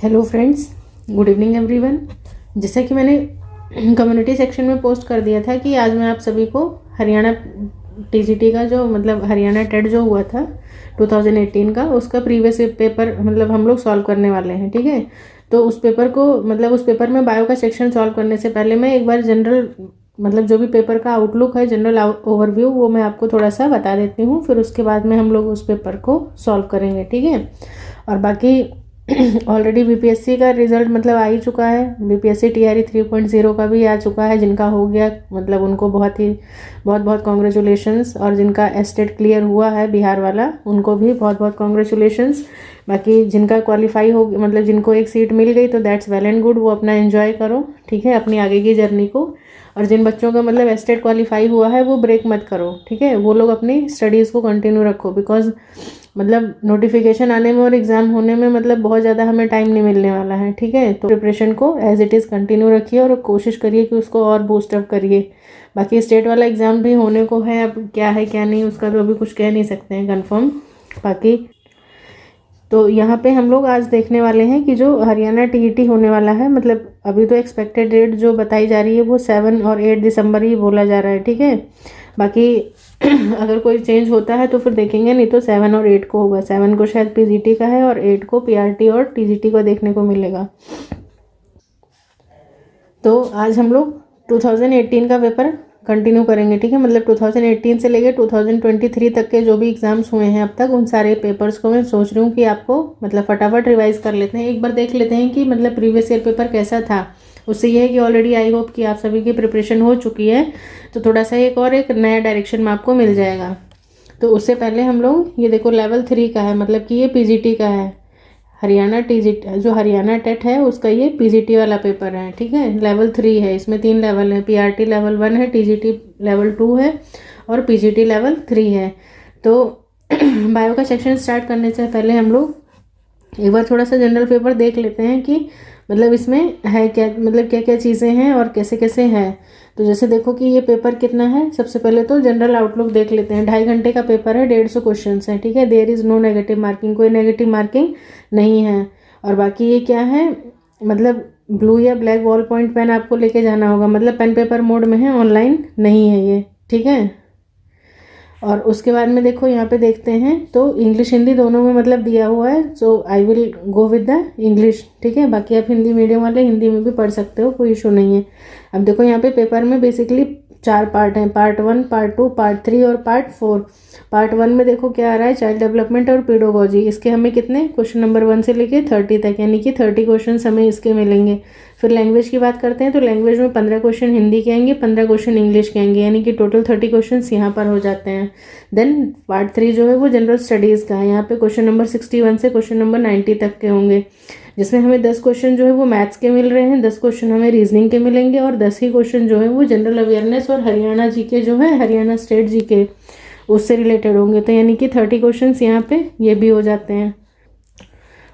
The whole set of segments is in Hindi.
Hello friends, good evening everyone. जैसा कि मैंने कम्युनिटी सेक्शन में पोस्ट कर दिया था कि आज मैं आप सभी को हरियाणा टीजीटी का जो हरियाणा टेट जो हुआ था 2018 का, उसका प्रीवियस पेपर हम लोग सॉल्व करने वाले हैं। ठीक है, तो उस पेपर को उस पेपर में बायो का सेक्शन सॉल्व करने से पहले मैं एक बार जनरल जो भी पेपर का आउटलुक है, जनरल ओवरव्यू, वो मैं आपको थोड़ा सा बता देती हूँ। फिर उसके बाद में हम लोग उस पेपर को सॉल्व करेंगे। ठीक है, और बाकी ऑलरेडी बीपीएससी का रिजल्ट आ ही चुका है। बीपीएससी टीआरई 3.0 का भी आ चुका है। जिनका हो गया उनको बहुत कॉन्ग्रेचुलेशंस, और जिनका एस्टेट क्लियर हुआ है बिहार वाला, उनको भी बहुत कॉन्ग्रेचुलेशंस। बाकी जिनका क्वालिफाई हो जिनको एक सीट मिल गई तो दैट्स वेल एंड गुड, वो अपना एंजॉय करो। ठीक है, अपनी आगे की जर्नी को। और जिन बच्चों का एस्टेट क्वालिफाई हुआ है वो ब्रेक मत करो। ठीक है, वो लोग अपनी स्टडीज़ को कंटिन्यू रखो, बिकॉज नोटिफिकेशन आने में और एग्ज़ाम होने में बहुत ज़्यादा हमें टाइम नहीं मिलने वाला है। ठीक है, तो प्रिपरेशन को एज इट इज़ कंटिन्यू रखिए और कोशिश करिए कि उसको और बूस्ट अप करिए। बाकी स्टेट वाला एग्ज़ाम भी होने को है, अब क्या है क्या नहीं उसका तो अभी कुछ कह नहीं सकते हैं कंफर्म। बाकी तो यहाँ पे हम लोग आज देखने वाले हैं कि जो हरियाणा टीईटी होने वाला है, अभी तो एक्सपेक्टेड डेट जो बताई जा रही है वो 7 और 8 दिसंबर ही बोला जा रहा है। ठीक है, बाकी अगर कोई चेंज होता है तो फिर देखेंगे, नहीं तो 7 और 8 को होगा। 7 को शायद पीजीटी का है और 8 को पीआरटी और टीजीटी को देखने को मिलेगा। तो आज हम लोग 2018 का पेपर कंटिन्यू करेंगे। ठीक है, 2018 से लेकर 2023 तक के जो भी एग्ज़ाम्स हुए हैं अब तक, उन सारे पेपर्स को मैं सोच रही हूँ कि आपको फटाफट रिवाइज कर लेते हैं। एक बार देख लेते हैं कि प्रीवियस ईयर पेपर कैसा था। उससे ये है कि ऑलरेडी आई होप कि आप सभी की प्रिपरेशन हो चुकी है, तो थोड़ा सा एक नया डायरेक्शन में आपको मिल जाएगा। तो उससे पहले हम लोग ये देखो, लेवल 3 का है, कि ये पीजीटी का है। हरियाणा टीजीटी जो हरियाणा टेट है उसका ये पीजीटी वाला पेपर है। ठीक है, लेवल 3 है, इसमें 3 लेवल है। पीआरटी लेवल 1 है, टीजीटी लेवल 2 है और पीजीटी लेवल 3 है। तो बायो का सेक्शन स्टार्ट करने से पहले हम लोग एक बार थोड़ा सा जनरल पेपर देख लेते हैं कि इसमें है क्या, क्या क्या चीज़ें हैं और कैसे कैसे है। तो जैसे देखो कि ये पेपर कितना है, सबसे पहले तो जनरल आउटलुक देख लेते हैं। 2.5 घंटे का पेपर है, 150 क्वेश्चन है। ठीक है, there is no negative marking, कोई नेगेटिव मार्किंग नहीं है। और बाकी ये क्या है, ब्लू या ब्लैक बॉल पॉइंट पेन आपको लेके जाना होगा, पेन पेपर मोड में है, ऑनलाइन नहीं है ये। ठीक है, और उसके बाद में देखो यहाँ पे देखते हैं तो इंग्लिश हिंदी दोनों में दिया हुआ है। So I will go with the English. ठीक है, बाकी आप हिंदी मीडियम वाले हिंदी में भी पढ़ सकते हो, कोई इशू नहीं है। अब देखो यहाँ पे पेपर में बेसिकली 4 पार्ट हैं, पार्ट 1, पार्ट 2, पार्ट 3 और पार्ट 4। पार्ट 1 में देखो क्या आ रहा है, चाइल्ड डेवलपमेंट और पीडोगॉजी। इसके हमें कितने क्वेश्चन नंबर 1 से लेके 30 तक, यानी कि 30 क्वेश्चन हमें इसके मिलेंगे। फिर लैंग्वेज की बात करते हैं तो लैंग्वेज में 15 क्वेश्चन हिंदी के आएंगे, 15 क्वेश्चन इंग्लिश के आएंगे, यानी कि टोटल 30 क्वेश्चन यहाँ पर हो जाते हैं। देन पार्ट 3 जो है वो जनरल स्टडीज़ का है। यहाँ पे क्वेश्चन नंबर 61 से क्वेश्चन नंबर 90 तक के होंगे, जिसमें हमें 10 क्वेश्चन जो है वो मैथ्स के मिल रहे हैं, 10 क्वेश्चन हमें रीजनिंग के मिलेंगे और 10 ही क्वेश्चन जो है वो जनरल अवेयरनेस और हरियाणा जीके जो है, हरियाणा स्टेट जीके, उससे रिलेटेड होंगे। तो यानी कि 30 क्वेश्चन यहाँ पे ये भी हो जाते हैं।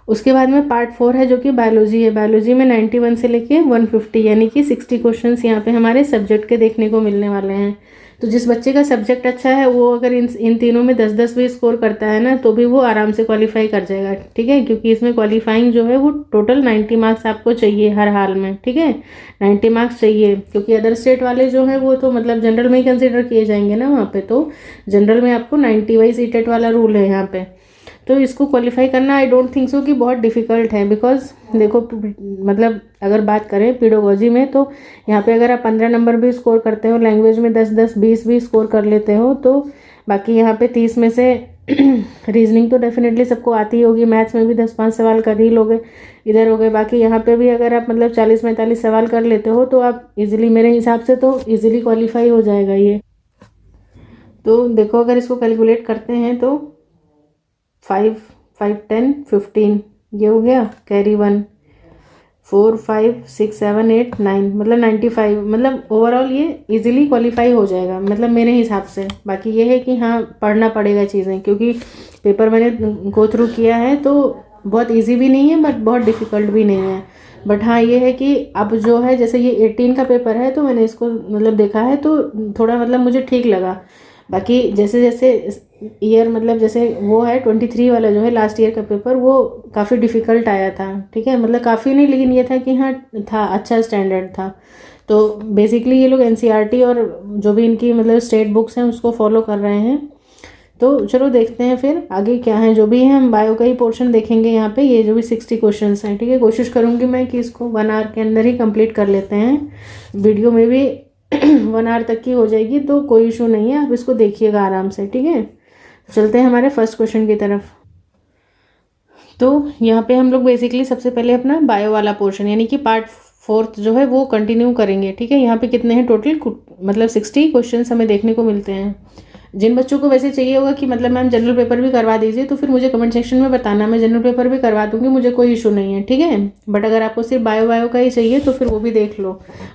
उसके बाद में पार्ट 4 है जो कि बायोलॉजी है। बायोलॉजी में 91 से लेके 150 यानी कि 60 क्वेश्चंस यहाँ पे हमारे सब्जेक्ट के देखने को मिलने वाले हैं। तो जिस बच्चे का सब्जेक्ट अच्छा है वो अगर इन तीनों में 10-10 भी स्कोर करता है ना, तो भी वो आराम से क्वालिफाई कर जाएगा। ठीक है, क्योंकि इसमें क्वालिफाइंग जो है वो टोटल 90 मार्क्स आपको चाहिए हर हाल में। ठीक है, 90 मार्क्स चाहिए, क्योंकि अदर स्टेट वाले जो है वो तो जनरल में ही कंसिडर किए जाएंगे ना वहाँ पे। तो जनरल में आपको 90 वाइज ईटेट वाला रूल है यहाँ पे। तो इसको क्वालिफाई करना आई डोंट थिंक सो कि बहुत डिफ़िकल्ट है, बिकॉज देखो अगर बात करें पीडोगॉजी में, तो यहाँ पे अगर आप 15 नंबर भी स्कोर करते हो, लैंग्वेज में 10-10, 20 भी स्कोर कर लेते हो, तो बाकी यहाँ पे 30 में से रीजनिंग तो डेफिनेटली सबको आती होगी, मैथ्स में भी 10-5 सवाल कर ही लोगे, इधर हो गए। बाकी यहाँ पे भी अगर आप 40-45 सवाल कर लेते हो तो आप इजीली, मेरे हिसाब से तो इजीली क्वालिफाई हो जाएगा ये। तो देखो अगर इसको कैलकुलेट करते हैं तो 5, 5, 10, 15 ये हो गया, कैरी 1, 4, 5, 6, 7, 8, 9 95, ओवरऑल ये इजीली क्वालिफाई हो जाएगा मेरे हिसाब से। बाकी ये है कि हाँ, पढ़ना पड़ेगा चीज़ें, क्योंकि पेपर मैंने गो थ्रू किया है तो बहुत इजी भी नहीं है बट बहुत डिफ़िकल्ट भी नहीं है। बट हाँ ये है कि अब जो है, जैसे ये 18 का पेपर है तो मैंने इसको देखा है तो थोड़ा मुझे ठीक लगा। बाकी जैसे जैसे ईयर मतलब जैसे वो है 23 वाला जो है लास्ट ईयर का पेपर, वो काफ़ी डिफ़िकल्ट आया था, ठीक है, मतलब काफ़ी नहीं लेकिन ये था कि हाँ था, अच्छा स्टैंडर्ड था। तो बेसिकली ये लोग एनसीईआरटी और जो भी इनकी मतलब स्टेट बुक्स हैं उसको फॉलो कर रहे हैं। तो चलो देखते हैं फिर आगे क्या है, जो भी है हम बायो का ही पोर्शन देखेंगे यहाँ पे। ये जो भी 60 क्वेश्चंस हैं, ठीक है, कोशिश करूँगी मैं कि इसको 1 आवर के अंदर ही कंप्लीट कर लेते हैं। वीडियो में भी 1 आवर तक की हो जाएगी, तो कोई इशू नहीं है, आप इसको देखिएगा आराम से, ठीक है। चलते हैं हमारे फर्स्ट क्वेश्चन की तरफ। तो यहाँ पे हम लोग बेसिकली सबसे पहले अपना बायो वाला पोर्शन यानी कि पार्ट 4 जो है वो कंटिन्यू करेंगे, ठीक है। यहाँ पे कितने हैं टोटल, मतलब 60 क्वेश्चन हमें देखने को मिलते हैं। जिन बच्चों को वैसे चाहिए होगा कि मतलब मैम जनरल पेपर भी करवा दीजिए, तो फिर मुझे कमेंट सेक्शन में बताना, मैं जनरल पेपर भी करवा दूंगी, मुझे कोई इशू नहीं है, ठीक है। बट अगर आपको सिर्फ बायो का ही चाहिए तो फिर वो भी देख लो।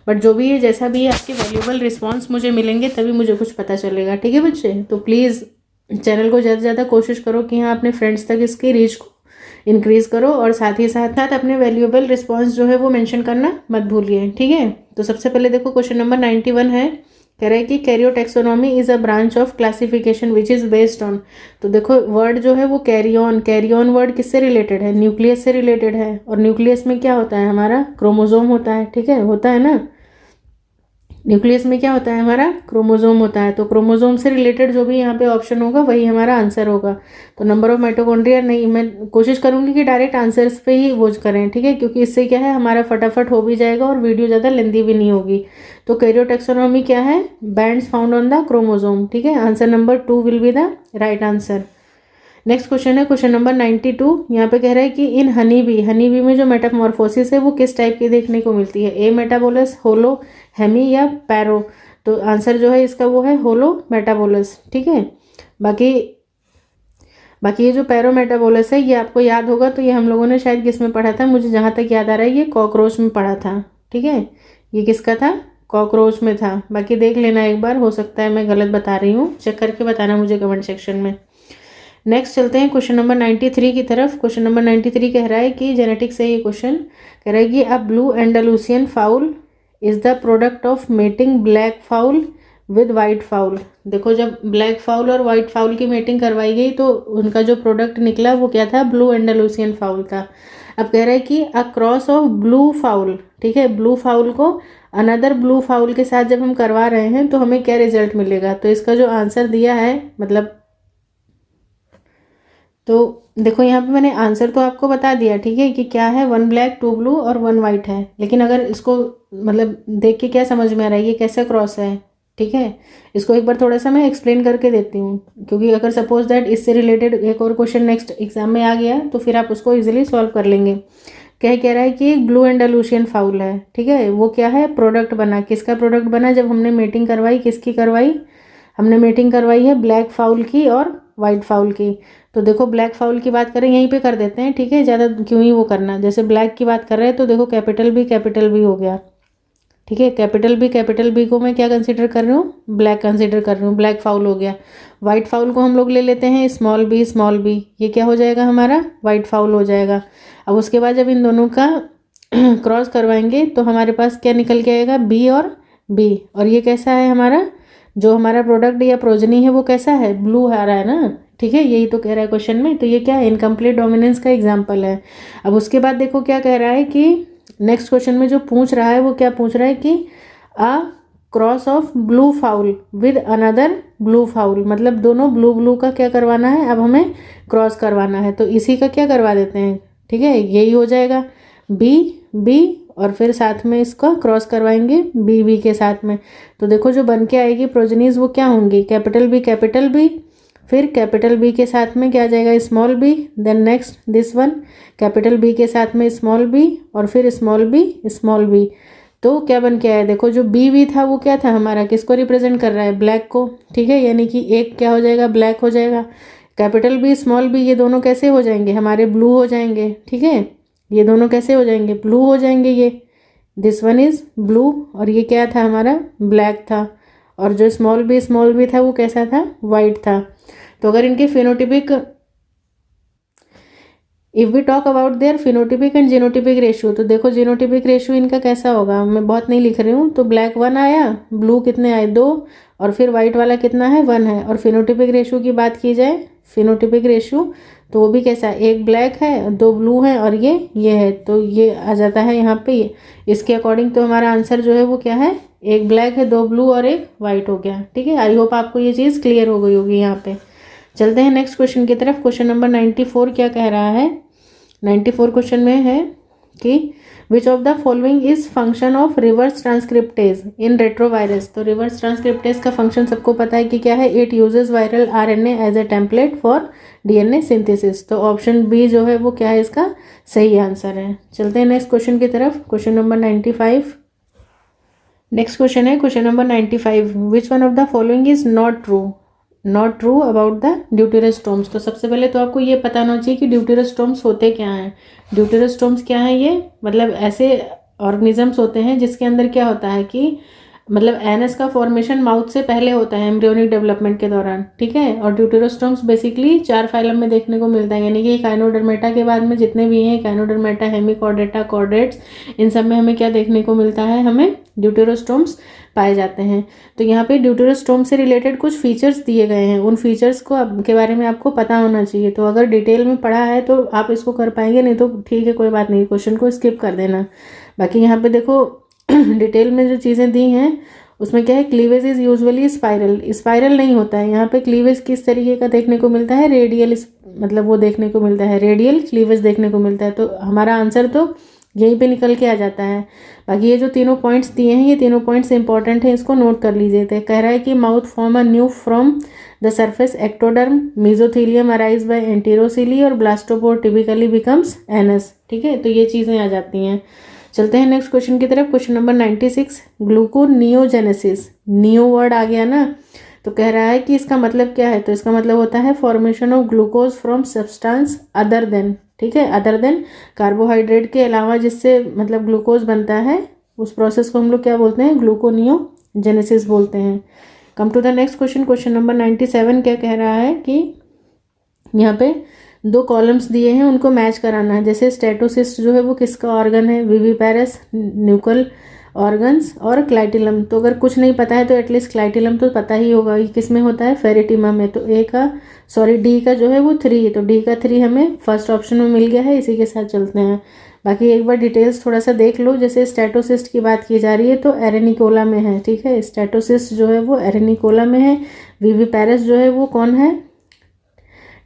बट जो भी है, जैसा भी है, आपके वैल्यूएबल रिस्पॉन्स मुझे मिलेंगे तभी मुझे कुछ पता चलेगा, ठीक है बच्चे। तो प्लीज़ चैनल को ज़्यादा से ज़्यादा कोशिश करो कि हाँ अपने फ्रेंड्स तक इसकी रीच को इंक्रीज़ करो, और साथ ही साथ अपने वैल्यूएबल रिस्पॉन्स जो है वो मेंशन करना मत भूलिए, ठीक है। तो सबसे पहले देखो क्वेश्चन नंबर 91 है, कह रहा है कि karyotaxonomy is a branch of classification which is based on. तो देखो वर्ड जो है वो कैरी ऑन वर्ड किससे रिलेटेड है, न्यूक्लियस से रिलेटेड है, और न्यूक्लियस में क्या होता है हमारा, क्रोमोजोम होता है, ठीक है, होता है ना। न्यूक्लियस में क्या होता है हमारा, क्रोमोजोम होता है। तो क्रोमोजोम से रिलेटेड जो भी यहाँ पे ऑप्शन होगा वही हमारा आंसर होगा। तो नंबर ऑफ माइटोकॉन्ड्रिया नहीं, मैं कोशिश करूँगी कि डायरेक्ट आंसर्स पे ही वो करें, ठीक है, क्योंकि इससे क्या है हमारा फटाफट हो भी जाएगा और वीडियो ज़्यादा लेंदी भी नहीं होगी। तो कैरियोटैक्सोनॉमी क्या है, bands found on the chromosome, ठीक है। Answer number 2 will be the right answer. Next question है क्वेश्चन नंबर 92। यहाँ पे कह रहा है कि इन हनी बी में जो मेटामॉर्फोसिस है वो किस टाइप की देखने को मिलती है, ए मेटाबोलस, होलो, हेमी या पैरो। तो आंसर जो है इसका वो है होलो मेटाबोलस, ठीक है। बाकी बाकी ये जो पैरो मेटाबोलस है ये आपको याद होगा, तो ये हम लोगों ने शायद किस में पढ़ा था, मुझे जहाँ तक याद आ रहा है ये कॉकरोच में पढ़ा था, ठीक है। ये किसका था, कॉकरोच में था। बाकी देख लेना एक बार, हो सकता है मैं गलत बता रही हूँ, चेक करके बताना मुझे कमेंट सेक्शन में। नेक्स्ट चलते हैं क्वेश्चन नंबर 93 की तरफ। क्वेश्चन नंबर 93 कह रहा है कि जेनेटिक्स से ये क्वेश्चन कह रहा है कि a blue Andalusian fowl is the product of mating black fowl with white fowl. देखो जब ब्लैक फाउल और वाइट फाउल की मेटिंग करवाई गई तो उनका जो प्रोडक्ट निकला वो क्या था, ब्लू एंडालूसियन फाउल था। अब कह रहा है कि a cross of blue foul, ठीक है, ब्लू फाउल को अनदर ब्लू फाउल के साथ जब हम करवा रहे हैं तो हमें क्या रिजल्ट मिलेगा। तो इसका जो आंसर दिया है, मतलब तो देखो यहाँ पे मैंने आंसर तो आपको बता दिया, ठीक है, कि क्या है, 1 ब्लैक 2 ब्लू और 1 वाइट है। लेकिन अगर इसको मतलब देख के क्या समझ में आ रहा है, ये कैसे क्रॉस है, ठीक है। इसको एक बार थोड़ा सा मैं एक्सप्लेन करके देती हूँ, क्योंकि अगर सपोज दैट इससे रिलेटेड एक और क्वेश्चन नेक्स्ट एग्जाम में आ गया तो फिर आप उसको इजीली सॉल्व कर लेंगे। क्या कह रहा है कि एक ब्लू एंडालूसियन फाउल है, ठीक है, वो क्या है, प्रोडक्ट बना, किसका प्रोडक्ट बना, जब हमने मेटिंग करवाई, किसकी करवाई, हमने मीटिंग करवाई है ब्लैक फाउल की और वाइट फाउल की। तो देखो ब्लैक फाउल की बात करें, यहीं पे कर देते हैं, ठीक है, ज़्यादा क्यों ही वो करना। जैसे ब्लैक की बात कर रहे हैं तो देखो कैपिटल बी हो गया, ठीक है, कैपिटल बी को मैं क्या कंसीडर कर रही हूँ, ब्लैक कंसीडर कर रही हूँ, ब्लैक फाउल हो गया। वाइट फाउल को हम लोग ले लेते हैं स्मॉल बी, ये क्या हो जाएगा हमारा, वाइट फाउल हो जाएगा। अब उसके बाद जब इन दोनों का क्रॉस करवाएंगे तो हमारे पास क्या निकल के आएगा, बी और ये कैसा है हमारा, जो हमारा प्रोडक्ट या प्रोजनी है वो कैसा है, ब्लू आ रहा है ना, ठीक है, यही तो कह रहा है क्वेश्चन में। तो ये क्या है, इनकम्प्लीट डोमिनेंस का एग्जाम्पल है। अब उसके बाद देखो क्या कह रहा है कि नेक्स्ट क्वेश्चन में जो पूछ रहा है वो क्या पूछ रहा है कि a cross of blue foul with another blue foul, मतलब दोनों ब्लू का क्या करवाना है, अब हमें क्रॉस करवाना है। तो इसी का क्या करवा देते हैं, ठीक है, यही हो जाएगा बी और फिर साथ में इसका क्रॉस करवाएंगे बी के साथ में। तो देखो जो बन के आएगी प्रोजनीज वो क्या होंगी, कैपिटल बी, फिर कैपिटल बी के साथ में क्या आ जाएगा, small b, then next this one, capital B के साथ में स्मॉल बी और फिर स्मॉल बी। तो क्या बन के आया, देखो जो बी था वो क्या था हमारा, किसको रिप्रेजेंट कर रहा है, ब्लैक को, ठीक है, यानी कि एक क्या हो जाएगा, ब्लैक हो जाएगा। कैपिटल बी स्मॉल बी ये दोनों कैसे हो जाएंगे, हमारे ब्लू हो जाएंगे, ठीक है, ये दोनों कैसे हो जाएंगे, ब्लू हो जाएंगे। ये दिस वन इज ब्लू और ये क्या था हमारा, ब्लैक था, और जो स्मॉल बी था वो कैसा था, वाइट था। तो अगर इनके phenotypic, if we talk about their phenotypic and genotypic ratio, तो देखो जीनोटिपिक रेशियो इनका कैसा होगा, मैं बहुत नहीं लिख रही हूँ। तो ब्लैक 1 आया, ब्लू कितने आए, 2, और फिर वाइट वाला कितना है 1 है। और फिनोटिपिक रेशियो की बात की जाए, फिनोटिपिक रेशियो तो वो भी कैसा है, एक ब्लैक है 2 ब्लू है और ये है, तो ये आ जाता है यहाँ पे इसके अकॉर्डिंग। तो हमारा आंसर जो है वो क्या है, एक ब्लैक है 2 ब्लू और एक वाइट हो गया। ठीक है, आई होप आपको ये चीज़ क्लियर हो गई होगी यहाँ पे। चलते हैं नेक्स्ट क्वेश्चन की तरफ। क्वेश्चन नंबर 94 क्या कह रहा है, 94 क्वेश्चन में है कि which of the following is function of reverse transcriptase in retrovirus. तो रिवर्स ट्रांसक्रिप्टेज का फंक्शन सबको पता है कि क्या है, it uses viral RNA as a template for DNA synthesis. तो ऑप्शन बी जो है वो क्या है, इसका सही आंसर है। चलते हैं नेक्स्ट क्वेश्चन की तरफ। क्वेश्चन नंबर 95, नेक्स्ट क्वेश्चन है question number 95, which one of the following is not true about the deuterostomes. तो सबसे पहले तो आपको ये पता होना चाहिए कि ड्यूटेरोस्टोम्स होते क्या हैं। ड्यूटेरोस्टोम्स क्या है, ये मतलब ऐसे ऑर्गेनिजम्स होते हैं जिसके अंदर क्या होता है कि मतलब एनएस का फॉर्मेशन माउथ से पहले होता है एम्ब्रियोनिक डेवलपमेंट के दौरान। ठीक है, और ड्यूटेरोस्टोम्स बेसिकली 4 फाइलम में देखने को मिलता है, यानी कि काइनोडर्मेटा के बाद में जितने भी हैं, काइनोडर्मेटा, हेमिकॉर्डेटा, कॉर्डेट्स, इन सब में हमें क्या देखने को मिलता है, हमें ड्यूटेरोस्टोम्स पाए जाते हैं। तो यहाँ पे ड्यूटेरोस्टोम से रिलेटेड कुछ फीचर्स दिए गए हैं, उन फीचर्स को के बारे में आपको पता होना चाहिए। तो अगर डिटेल में पढ़ा है तो आप इसको कर पाएंगे, नहीं तो ठीक है कोई बात नहीं, क्वेश्चन को स्किप कर देना। बाकी यहाँ पे देखो डिटेल में जो चीज़ें दी हैं उसमें क्या है, क्लीवेज इज यूजुअली स्पाइरल नहीं होता है। यहाँ पे क्लीवेज किस तरीके का देखने को मिलता है, रेडियल, मतलब वो देखने को मिलता है, रेडियल क्लीवेज देखने को मिलता है। तो हमारा आंसर तो यहीं पे निकल के आ जाता है। बाकी ये जो तीनों पॉइंट्स दिए हैं, ये तीनों पॉइंट्स इंपॉर्टेंट है, इसको नोट कर लीजिए। तो कह रहा है कि mouth form a new from the surface ectoderm, mesothelium arise by enterocoely और ब्लास्टोपोर टिपिकली बिकम्स एनस। ठीक है, तो ये चीज़ें आ जाती हैं। चलते हैं नेक्स्ट क्वेश्चन की तरफ। Question number 96, gluconeogenesis, neo word आ गया ना, तो कह रहा है कि इसका मतलब क्या है। तो इसका मतलब होता है formation of glucose from substance other than, ठीक है, अदर देन कार्बोहाइड्रेट के अलावा जिससे मतलब ग्लूकोज बनता है, उस प्रोसेस को हम लोग क्या बोलते हैं, ग्लूकोनियोजेनेसिस बोलते हैं। Come to the next question. Question number 97 क्या कह रहा है कि यहाँ पे 2 कॉलम्स दिए हैं, उनको मैच कराना है। जैसे स्टेटोसिस्ट जो है वो किसका ऑर्गन है, विविपेरस, न्यूकल ऑर्गन्स और क्लाइटिलम। तो अगर कुछ नहीं पता है तो एटलीस्ट क्लाइटिलम तो पता ही होगा कि किस में होता है, फेरेटिमा में। तो डी का जो है वो 3, तो डी का 3 हमें फर्स्ट ऑप्शन में मिल गया है, इसी के साथ चलते हैं। बाकी एक बार डिटेल्स थोड़ा सा देख लो। जैसे स्टेटोसिस्ट की बात की जा रही है तो एरेनिकोला में है, ठीक है, स्टेटोसिस्ट जो है वो एरेनिकोला में है। विविपेरस जो है वो कौन है,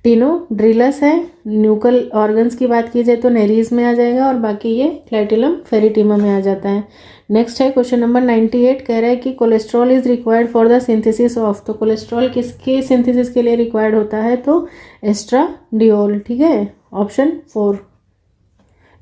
टिनोड्रिलस है। न्यूकल ऑर्गन्स की बात की जाए तो नेरीज में आ जाएगा, और बाकी ये क्लाइटिलम फेरिटिमा में आ जाता है। नेक्स्ट है क्वेश्चन नंबर 98, कह रहा है कि cholesterol is required for the synthesis of. तो कोलेस्ट्रॉल किसके सिंथेसिस के लिए रिक्वायर्ड होता है, तो एस्ट्राडियोल, ठीक है, ऑप्शन 4।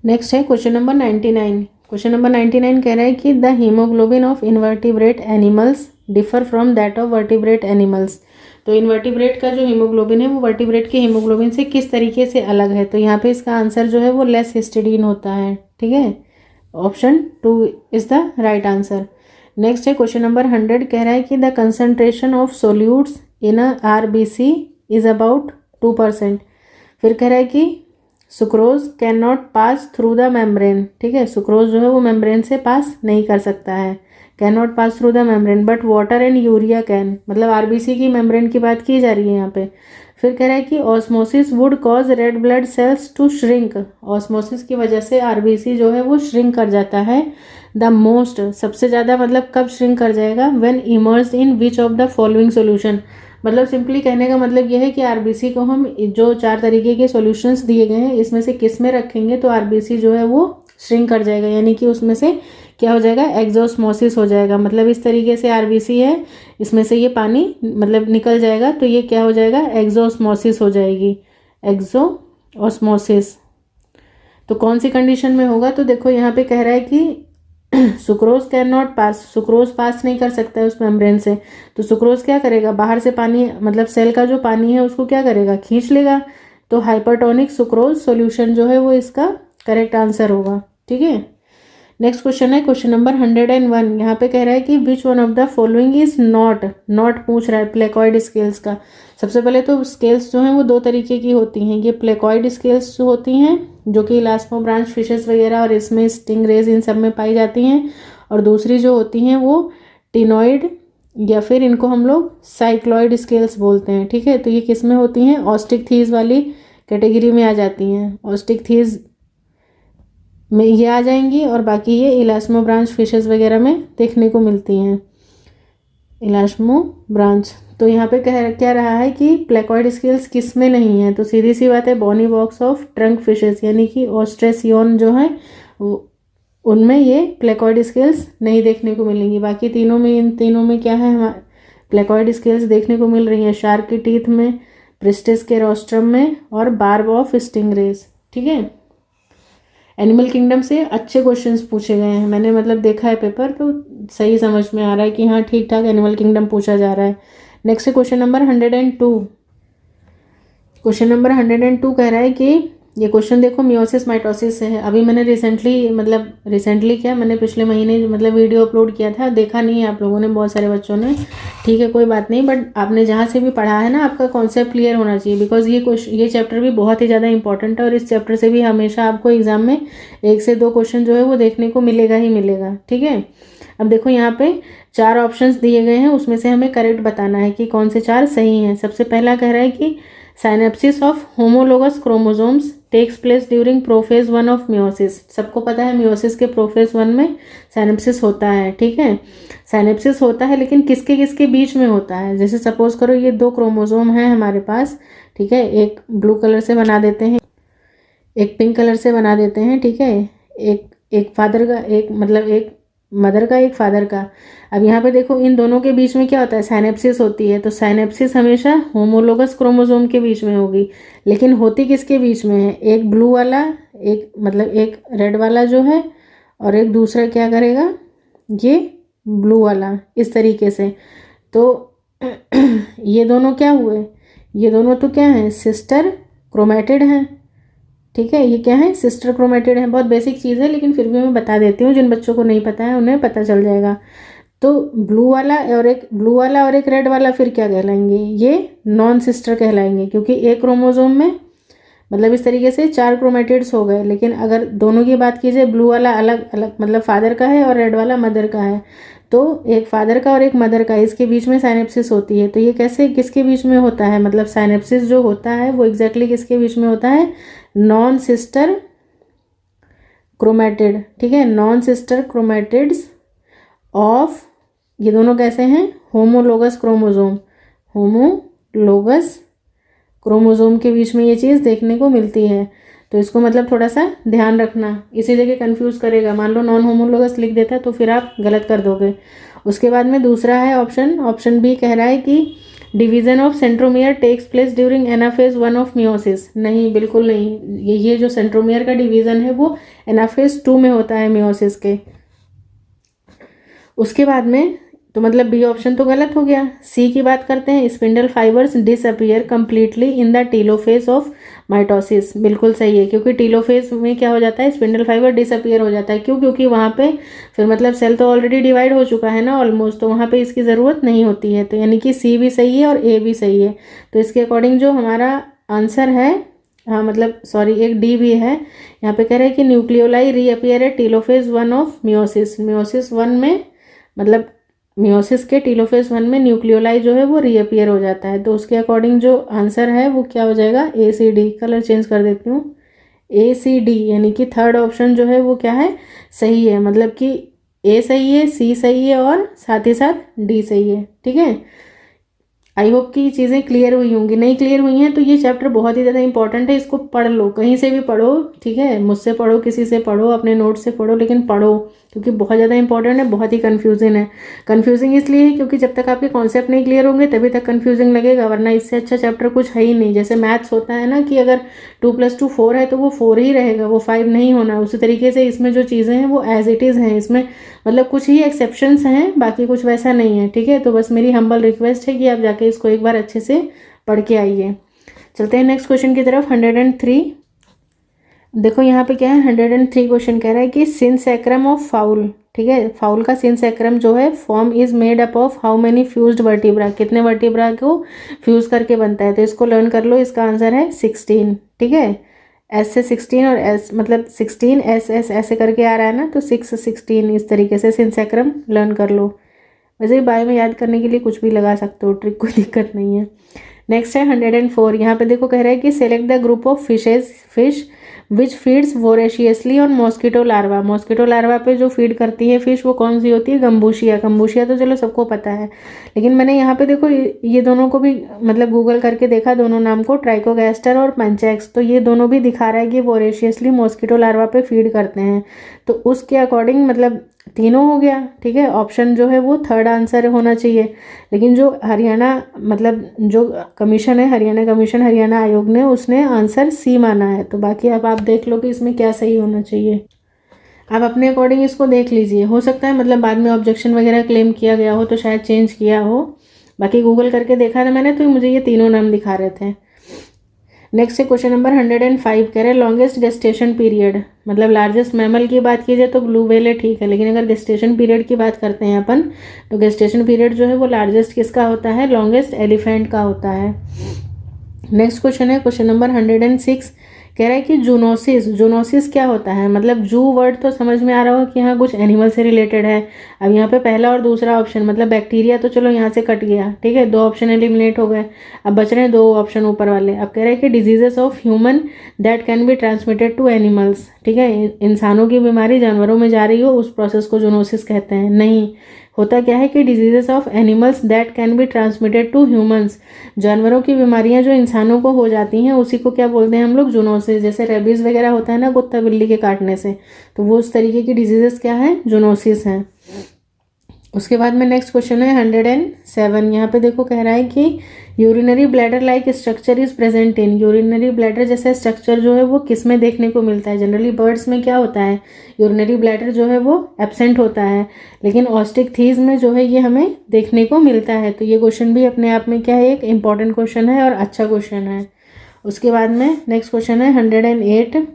नेक्स्ट है क्वेश्चन नंबर 99। क्वेश्चन नंबर 99 कह रहा है कि the haemoglobin of invertebrate animals differ from that of vertebrate animals. तो इनवर्टिब्रेट का जो हीमोग्लोबिन है वो वर्टिब्रेट के हीमोग्लोबिन से किस तरीके से अलग है। तो यहाँ पे इसका आंसर जो है वो लेस हिस्टिडीन होता है, ठीक है, option 2 is the right answer. Next है क्वेश्चन नंबर 100, कह रहा है कि the concentration of solutes in a RBC is about 2%। फिर कह रहा है कि sucrose can not pass through the membrane, ठीक है, सुक्रोज जो है वो मेम्ब्रेन से पास नहीं कर सकता है, can not pass through the membrane, but water and urea can, मतलब RBC की मेम्ब्रेन की बात की जा रही है यहाँ पे। फिर कह रहा है कि osmosis would cause red blood cells to shrink, osmosis की वजह से RBC जो है वो श्रिंक कर जाता है। द मोस्ट, सबसे ज़्यादा, मतलब कब श्रिंक कर जाएगा, when immersed in which of the following solution. मतलब सिंपली कहने का मतलब यह है कि RBC को हम जो 4 तरीके के सॉल्यूशंस दिए गए हैं इसमें से किस में रखेंगे तो RBC जो है वो श्रिंक कर जाएगा, यानी कि उसमें से क्या हो जाएगा, एक्सोस्मोसिस हो जाएगा। मतलब इस तरीके से RBC है, इसमें से ये पानी मतलब निकल जाएगा, तो ये क्या हो जाएगा, एक्सोस्मोसिस हो जाएगी, एक्सोस्मोसिस। तो कौन सी कंडीशन में होगा, तो देखो यहाँ पे कह रहा है कि sucrose can not pass, sucrose pass नहीं कर सकता है उस मेम्ब्रेन से, तो सुक्रोज क्या करेगा, बाहर से पानी, मतलब सेल का जो पानी है उसको क्या करेगा, खींच लेगा। तो हाइपरटोनिक सुक्रोज सॉल्यूशन जो है वो इसका करेक्ट आंसर होगा, ठीक है। नेक्स्ट क्वेश्चन है क्वेश्चन नंबर 101। यहाँ पे कह रहा है कि which one of the following is not पूछ रहा है प्लेकॉइड स्केल्स का। सबसे पहले तो स्केल्स जो हैं वो 2 तरीके की होती हैं, ये प्लेकॉइड स्केल्स जो होती हैं जो कि इलास्मो ब्रांच फिशेस वगैरह और इसमें स्टिंगरेज इन सब में पाई जाती हैं, और दूसरी जो होती हैं वो टिनॉइड या फिर इनको हम लोग साइक्लॉइड स्केल्स बोलते हैं, ठीक है। तो ये किस में होती हैं, ऑस्टिकथीज वाली कैटेगरी में आ जाती हैं, ऑस्टिकथीज में ये आ जाएंगी, और बाकी ये इलास्मो ब्रांच फिशेस वगैरह में देखने को मिलती हैं, इलास्मो ब्रांच। तो यहाँ पे क्या रहा है कि प्लेकॉइड स्केल्स किस में नहीं है, तो सीधी सी बात है bony box of trunk fishes यानी कि ऑस्ट्रेसियोन जो है उनमें ये प्लेकॉइड स्केल्स नहीं देखने को मिलेंगी। बाकी तीनों में, इन तीनों में क्या है, हमारे प्लेकॉइड स्केल्स देखने को मिल रही हैं, शार्क की टीथ में, प्रिस्टिस के रोस्ट्रम में, और बार्ब ऑफ स्टिंगरेज, ठीक है। एनिमल किंगडम से अच्छे क्वेश्चंस पूछे गए हैं, मैंने मतलब देखा है पेपर, तो सही समझ में आ रहा है कि हाँ ठीक ठाक एनिमल किंगडम पूछा जा रहा है। Next question number 102। Question number 102 कह रहा है कि ये क्वेश्चन देखो मियोसिस माइटोसिस से है। अभी मैंने रिसेंटली क्या, मैंने पिछले महीने मतलब वीडियो अपलोड किया था, देखा नहीं है आप लोगों ने, बहुत सारे बच्चों ने, ठीक है कोई बात नहीं, बट आपने जहाँ से भी पढ़ा है ना, आपका कॉन्सेप्ट क्लियर होना चाहिए, बिकॉज ये चैप्टर भी बहुत ही ज़्यादा इंपॉर्टेंट है, और इस चैप्टर से भी हमेशा आपको एग्जाम में 1 से 2 क्वेश्चन जो है वो देखने को मिलेगा ही मिलेगा, ठीक है। अब देखो यहाँ पे 4 ऑप्शंस दिए गए हैं, उसमें से हमें करेक्ट बताना है कि कौन से 4 सही हैं। सबसे पहला कह रहा है कि synapsis of homologous chromosomes takes place during prophase 1 of meiosis. सबको पता है मियोसिस के प्रोफेज 1 में साइनेप्सिस होता है, ठीक है। साइनेप्सिस होता है, लेकिन किसके किसके बीच में होता है, जैसे सपोज करो ये 2 क्रोमोसोम हैं हमारे पास, ठीक है, एक ब्लू कलर से बना देते हैं, एक पिंक कलर से बना देते हैं, ठीक है, एक फादर का, एक मतलब एक मदर का, एक फादर का। अब यहाँ पे देखो इन दोनों के बीच में क्या होता है, साइनेप्सिस होती है, तो साइनेप्सिस हमेशा होमोलोगस क्रोमोसोम के बीच में होगी, लेकिन होती किसके बीच में है, एक ब्लू वाला, एक मतलब एक रेड वाला जो है, और एक दूसरा क्या करेगा, ये ब्लू वाला, इस तरीके से। तो ये दोनों क्या हुए, ये दोनों तो क्या हैं, सिस्टर क्रोमेटिड हैं, ठीक है, ये क्या है, सिस्टर क्रोमेटिड है। बहुत बेसिक चीज़ है, लेकिन फिर भी मैं बता देती हूँ, जिन बच्चों को नहीं पता है उन्हें पता चल जाएगा। तो ब्लू वाला और एक रेड वाला फिर क्या कहलाएंगे, ये नॉन सिस्टर कहलाएंगे, क्योंकि एक क्रोमोसोम में मतलब इस तरीके से 4 क्रोमेटिड्स हो गए। लेकिन अगर दोनों की बात कीजिए, ब्लू वाला अलग अलग मतलब फादर का है और रेड वाला मदर का है, तो एक फादर का और एक मदर का, इसके बीच में साइनेप्सिस होती है। तो ये कैसे किसके बीच में होता है, मतलब साइनेप्सिस जो होता है वो एग्जैक्टली किसके बीच में होता है, नॉन सिस्टर क्रोमेटिड, ठीक है, नॉन सिस्टर क्रोमेटिड्स ऑफ, ये दोनों कैसे हैं, होमोलोगस क्रोमोसोम, होमोलोगस क्रोमोसोम के बीच में ये चीज़ देखने को मिलती है। तो इसको मतलब थोड़ा सा ध्यान रखना, इसी जगह कंफ्यूज करेगा, मान लो नॉन होमोलोगस लिख देता तो फिर आप गलत कर दोगे। उसके बाद में दूसरा है ऑप्शन बी, कह रहा है कि division of centromere takes place during anaphase 1 of meiosis. नहीं, बिल्कुल नहीं, ये जो सेंट्रोमियर का डिवीजन है वो एनाफेज 2 में होता है मियोसिस के। उसके बाद में तो मतलब बी ऑप्शन तो गलत हो गया। सी की बात करते हैं, spindle fibres disappear completely in the telophase of mitosis. बिल्कुल सही है, क्योंकि टीलोफेज में क्या हो जाता है, स्पिंडल फाइबर डिसअपियर हो जाता है। क्यों, क्योंकि वहाँ पे फिर मतलब सेल तो ऑलरेडी डिवाइड हो चुका है ना ऑलमोस्ट, तो वहाँ पे इसकी ज़रूरत नहीं होती है। तो यानी कि सी भी सही है और ए भी सही है। तो इसके अकॉर्डिंग जो हमारा आंसर है, हाँ मतलब सॉरी, एक डी भी है। यहाँ पे कह रहे हैं कि nucleoli reappear at telophase 1 of meiosis. Meiosis 1 में मतलब मियोसिस के टीलोफेज 1 में न्यूक्लियोलाई जो है वो रीअपियर हो जाता है। तो उसके अकॉर्डिंग जो आंसर है वो क्या हो जाएगा, ए सी डी। कलर चेंज कर देती हूँ, ए सी डी, यानी कि थर्ड ऑप्शन जो है वो क्या है, सही है। मतलब कि ए सही है, सी सही है और साथ ही साथ डी सही है, ठीक है। आई होप कि चीज़ें क्लियर हुई होंगी। नहीं क्लियर हुई हैं तो ये चैप्टर बहुत ही ज़्यादा इंपॉर्टेंट है, इसको पढ़ लो, कहीं से भी पढ़ो, ठीक है, मुझसे पढ़ो, किसी से पढ़ो, अपने नोट से पढ़ो, लेकिन पढ़ो, क्योंकि बहुत ज़्यादा इंपॉर्टेंट है, बहुत ही कन्फ्यूजिंग है। कन्फ्यूजिंग इसलिए है क्योंकि जब तक आपके कॉन्सेप्ट नहीं क्लियर होंगे तभी तक कन्फ्यूजिंग लगेगा, वरना इससे अच्छा चैप्टर कुछ है ही नहीं। जैसे मैथ्स होता है ना कि अगर 2 + 2 4 है तो वो 4 ही रहेगा, वो 5 नहीं होना। उसी तरीके से इसमें जो चीज़ें हैं वो एज इट इज़ हैं, इसमें मतलब कुछ ही एक्सेप्शंस हैं, बाकी कुछ वैसा नहीं है, ठीक है। तो बस मेरी हम्बल रिक्वेस्ट है कि आप जाके इसको एक बार अच्छे से पढ़ के आइए। चलते हैं नेक्स्ट क्वेश्चन की तरफ, 103। देखो यहाँ पे क्या है, 103 क्वेश्चन कह रहा है कि सिन सैक्रम ऑफ फाउल, ठीक है, फाउल का सिन सैक्रम जो है form is made up of how many fused vertebra, कितने वर्टिब्रा को फ्यूज करके बनता है। तो इसको लर्न कर लो, इसका आंसर है 16, ठीक है। एस से 16 और एस मतलब 16 एस एस ऐसे करके आ रहा है ना, तो 6 16 इस तरीके से सिन सैक्रम लर्न कर लो। वैसे ही बायो में याद करने के लिए कुछ भी लगा सकते हो ट्रिक, कोई दिक्कत नहीं है। नेक्स्ट है 104। यहाँ पे देखो कह रहा है कि select the group of fish which feeds voraciously on mosquito larva. Mosquito larva पे जो फीड करती है फिश वो कौन सी होती है? गम्बूशिया। गम्बूशिया तो चलो सबको पता है, लेकिन मैंने यहाँ पे देखो ये दोनों को भी मतलब गूगल करके देखा, दोनों नाम को, ट्राइकोगैस्टर और पंचैक्स, तो ये दोनों भी दिखा रहा है कि वोरेशियसली मॉस्किटो लार्वा पे फीड करते हैं। तो उसके अकॉर्डिंग मतलब तीनों हो गया, ठीक है। ऑप्शन जो है वो थर्ड आंसर होना चाहिए, लेकिन जो हरियाणा मतलब जो कमीशन है, हरियाणा कमीशन, हरियाणा आयोग ने, उसने आंसर सी माना है। तो बाकी अब आप देख लो कि इसमें क्या सही होना चाहिए। आप अपने अकॉर्डिंग इसको देख लीजिए, हो सकता है मतलब बाद में ऑब्जेक्शन वगैरह क्लेम किया गया हो तो शायद चेंज किया हो। बाकी गूगल करके देखा था मैंने तो मुझे ये तीनों नाम दिखा रहे थे। नेक्स्ट है क्वेश्चन नंबर 105। कह रहे लॉन्गेस्ट गेस्टेशन पीरियड, मतलब लार्जेस्ट मैमल की बात की जाए तो ब्लू व्हेल है, ठीक है, लेकिन अगर गेस्टेशन पीरियड की बात करते हैं अपन तो गेस्टेशन पीरियड जो है वो लार्जेस्ट किसका होता है? लॉन्गेस्ट एलिफेंट का होता है। नेक्स्ट क्वेश्चन है क्वेश्चन नंबर 106। कह रहा है कि जूनोसिस, जूनोसिस क्या होता है? मतलब जू वर्ड तो समझ में आ रहा होगा कि हाँ कुछ एनिमल से रिलेटेड है। अब यहाँ पे पहला और दूसरा ऑप्शन मतलब बैक्टीरिया तो चलो यहाँ से कट गया, ठीक है, 2 ऑप्शन एलिमिनेट हो गए, अब बच रहे हैं 2 ऑप्शन ऊपर वाले। अब कह रहा है कि diseases of human that can be transmitted to animals, ठीक है, इंसानों की बीमारी जानवरों में जा रही हो उस प्रोसेस को जूनोसिस कहते हैं। नहीं, होता क्या है कि diseases of animals that can be transmitted to humans, जानवरों की बीमारियां जो इंसानों को हो जाती हैं उसी को क्या बोलते हैं हम लोग? जूनोसिस। जैसे रेबीज वगैरह होता है ना कुत्ता बिल्ली के काटने से, तो वो उस तरीके की डिजीजेस क्या है? जूनोसिस हैं। उसके बाद में नेक्स्ट क्वेश्चन है 107। यहाँ पे देखो कह रहा है कि urinary bladder like structure is present in, urinary bladder जैसा स्ट्रक्चर जो है वो किस में देखने को मिलता है? जनरली बर्ड्स में क्या होता है? यूरिनरी ब्लैडर जो है वो एब्सेंट होता है, लेकिन ऑस्टिक में जो है ये हमें देखने को मिलता है। तो ये क्वेश्चन भी अपने आप में क्या है? एक इंपॉर्टेंट क्वेश्चन है और अच्छा क्वेश्चन है। उसके बाद में नेक्स्ट क्वेश्चन है 108।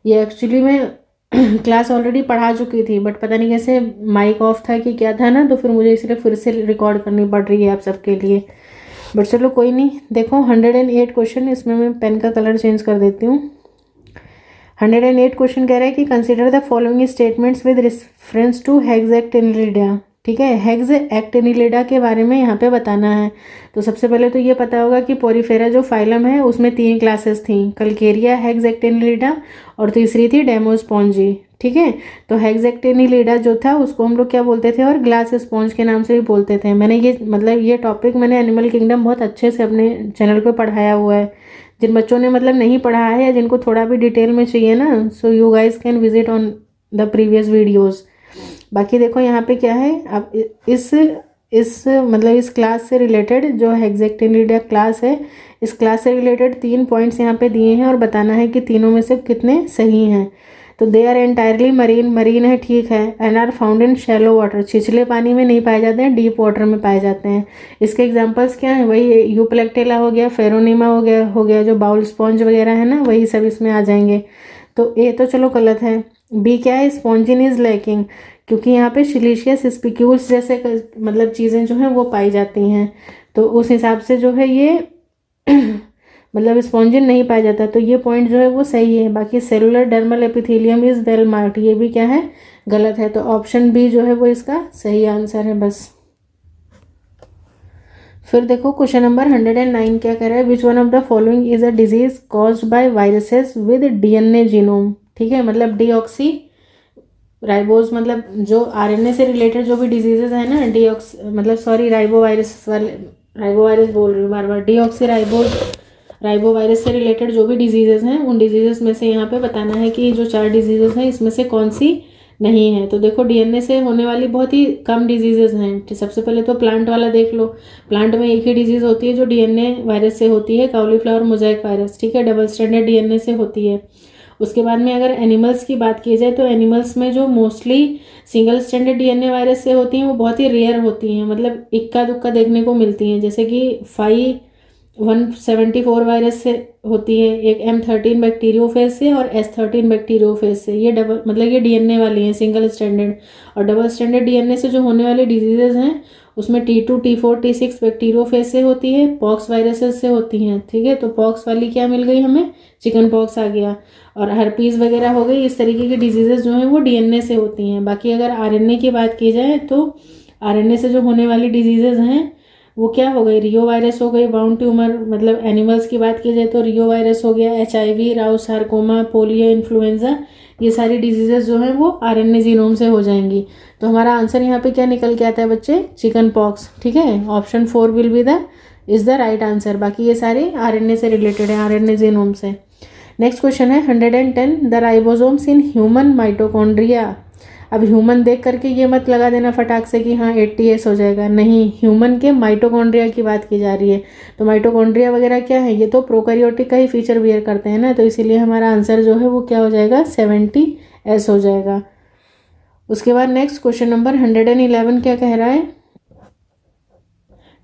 ये एक्चुअली में क्लास ऑलरेडी पढ़ा चुकी थी, बट पता नहीं कैसे माइक ऑफ था कि क्या था ना, तो फिर मुझे इसलिए फिर से रिकॉर्ड करनी पड़ रही है आप सबके लिए। बट चलो कोई नहीं। देखो 108 क्वेश्चन, इसमें मैं पेन का कलर चेंज कर देती हूँ। 108 क्वेश्चन कह रहा है कि consider the following statements with reference to hexactinellida, ठीक है, हेक्सएक्टिनिलिडा के बारे में यहाँ पे बताना है। तो सबसे पहले तो ये पता होगा कि पोरीफेरा जो फाइलम है उसमें 3 क्लासेस थी, कल्केरिया, हेक्सएक्टिनिलिडा और तीसरी थी डेमोस्पोंजी, ठीक है। तो हेक्सएक्टिनिलिडा जो था उसको हम लोग क्या बोलते थे? और ग्लास स्पॉन्ज के नाम से भी बोलते थे। मैंने ये मतलब ये टॉपिक मैंने एनिमल किंगडम बहुत अच्छे से अपने चैनल पे पढ़ाया हुआ है। जिन बच्चों ने मतलब नहीं पढ़ा है या जिनको थोड़ा भी डिटेल में चाहिए ना, so you guys can visit on the previous videos. बाकी देखो यहाँ पे क्या है, अब इस मतलब इस क्लास से रिलेटेड जो हेक्सएक्टिनिलिडा क्लास है, इस क्लास से रिलेटेड 3 पॉइंट्स यहाँ पे दिए हैं और बताना है कि तीनों में से कितने सही हैं। तो they are entirely marine, marine है, ठीक है, and are found in shallow water, छिछले पानी में नहीं पाए जाते हैं, डीप वाटर में पाए जाते हैं। इसके एग्जांपल्स क्या हैं? वही यूप्लेक्टेला हो गया, फेरोनीमा हो गया जो बाउल स्पॉन्ज वगैरह है ना, वही सब इसमें आ जाएंगे। तो ए तो चलो गलत है। बी क्या है? स्पॉन्जिन इज लैकिंग, क्योंकि यहाँ पे सिलिशियस स्पिक्यूल्स जैसे मतलब चीज़ें जो हैं वो पाई जाती हैं, तो उस हिसाब से जो है ये मतलब स्पॉन्जिन नहीं पाया जाता, तो ये पॉइंट जो है वो सही है। बाकी cellular dermal epithelium is well marked, ये भी क्या है? गलत है। तो ऑप्शन बी जो है वो इसका सही आंसर है बस। फिर देखो क्वेश्चन नंबर 109 क्या कह रहा है? Which one of the following is a disease caused by viruses with DNA genome, ठीक है, मतलब डीऑक्सी राइबोज, मतलब जो आरएनए से रिलेटेड जो भी डिजीजेज है ना, मतलब सॉरी राइबोवायरस वाले, राइबोवायरस बोल रही हूँ बार बार, डीऑक्सी राइबोवायरस से रिलेटेड जो भी डिजीजेज हैं उन डिजीजेस में से यहाँ पे बताना है कि जो 4 डिजीजेज हैं इसमें से कौन सी नहीं है। तो देखो डीएनए से होने वाली बहुत ही कम डिजीजेज हैं। सबसे पहले तो प्लांट वाला देख लो, प्लांट में एक ही डिजीज होती है जो डीएनए वायरस से होती है, काउलीफ्लावर मोजाइक वायरस, ठीक है, डबल स्टैंडर्ड डीएनए से होती है। उसके बाद में अगर एनिमल्स की बात की जाए तो एनिमल्स में जो mostly single standard DNA virus से होती हैं वो बहुत ही रेयर होती हैं, मतलब इक्का दुक्का देखने को मिलती हैं, जैसे कि 5174 वायरस से होती है, एक M13 बैक्टीरियोफेज से और S13 बैक्टीरियोफेज से। ये डबल मतलब ये डीएनए वाली हैं सिंगल स्टैंडर्ड। और डबल स्टैंडर्ड डीएनए से जो होने वाली डिजीजेज हैं उसमें T2 T4 T6 बैक्टीरियोफेज से होती है, पॉक्स वायरसेस से होती हैं, ठीक है। तो पॉक्स वाली क्या मिल गई हमें? चिकन पॉक्स आ गया, और हर्पीज वगैरह हो गई। इस तरीके की डिजीजेज जो हैं वो डीएनए से होती हैं। बाकी अगर आरएनए की बात की जाए तो आरएनए से जो होने वाली डिजीजेज हैं वो क्या हो गई, रियो वायरस हो गई, बाउंड ट्यूमर, मतलब एनिमल्स की बात की जाए तो रियो वायरस हो गया, HIV, Rouse sarcoma, polio, influenza, ये सारी डिजीजेज जो हैं वो आरएनए जीनोम से हो जाएंगी। तो हमारा आंसर यहाँ पे क्या निकल के आता है बच्चे, चिकन पॉक्स। ठीक है, option 4 will be the is the right answer. बाकी ये सारे आरएनए से रिलेटेड है, आरएनए जीनोम से। नेक्स्ट क्वेश्चन है 110, the ribosomes in human mitochondria. अब ह्यूमन देख करके ये मत लगा देना फटाक से कि हाँ 80s हो जाएगा, नहीं, ह्यूमन के माइटोकॉन्ड्रिया की बात की जा रही है। तो माइटोकॉन्ड्रिया वगैरह क्या है, ये तो प्रोकैरियोटिक का ही फीचर बियर करते हैं ना, तो इसीलिए हमारा आंसर जो है वो क्या हो जाएगा, 70s हो जाएगा। उसके बाद नेक्स्ट क्वेश्चन नंबर 111 क्या कह रहा है,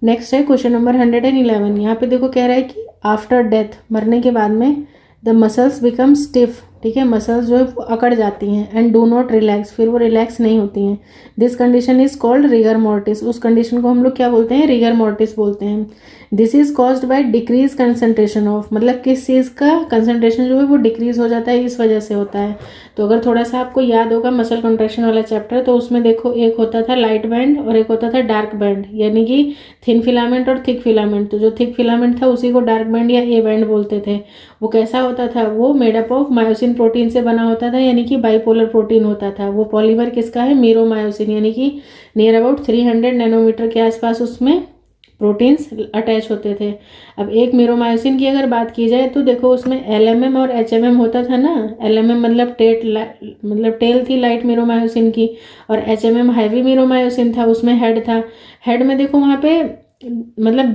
नेक्स्ट है क्वेश्चन नंबर 111। यहाँ पे देखो कह रहा है कि आफ्टर डेथ, मरने के बाद में, द मसल्स बिकम स्टिफ। ठीक है, मसल्स जो है वो अकड़ जाती हैं, एंड डू नॉट रिलैक्स, फिर वो रिलैक्स नहीं होती हैं। This condition is called rigor mortis. उस कंडीशन को हम लोग क्या बोलते हैं, रिगर मॉर्टिस बोलते हैं। This is caused by decrease concentration of, मतलब किस चीज़ का कंसंट्रेशन जो है वो डिक्रीज हो जाता है, इस वजह से होता है। तो अगर थोड़ा सा आपको याद होगा मसल कंट्रैक्शन वाला चैप्टर, तो उसमें देखो एक होता था लाइट बैंड और एक होता था डार्क बैंड, यानी कि थिन फिलामेंट और थिक फिलामेंट। तो जो थिक फिलामेंट था उसी को डार्क बैंड या ए बैंड बोलते थे। वो कैसा होता था, वो मेडअप ऑफ मायोसिन प्रोटीन से बना होता था, यानी कि बाइपोलर प्रोटीन होता था। वो पॉलीमर किसका है, मीरोमायोसिन, यानी कि नियर अबाउट 300 नैनोमीटर के आसपास उसमें प्रोटीन्स अटैच होते थे। अब एक मीरोमायोसिन की अगर बात की जाए तो देखो उसमें LMM और HMM होता था ना। LMM मतलब टेल थी लाइट मीरोमायोसिन की, और HMM हैवी मीरोमायोसिन था, उसमें हेड था। हेड में देखो वहाँ पे मतलब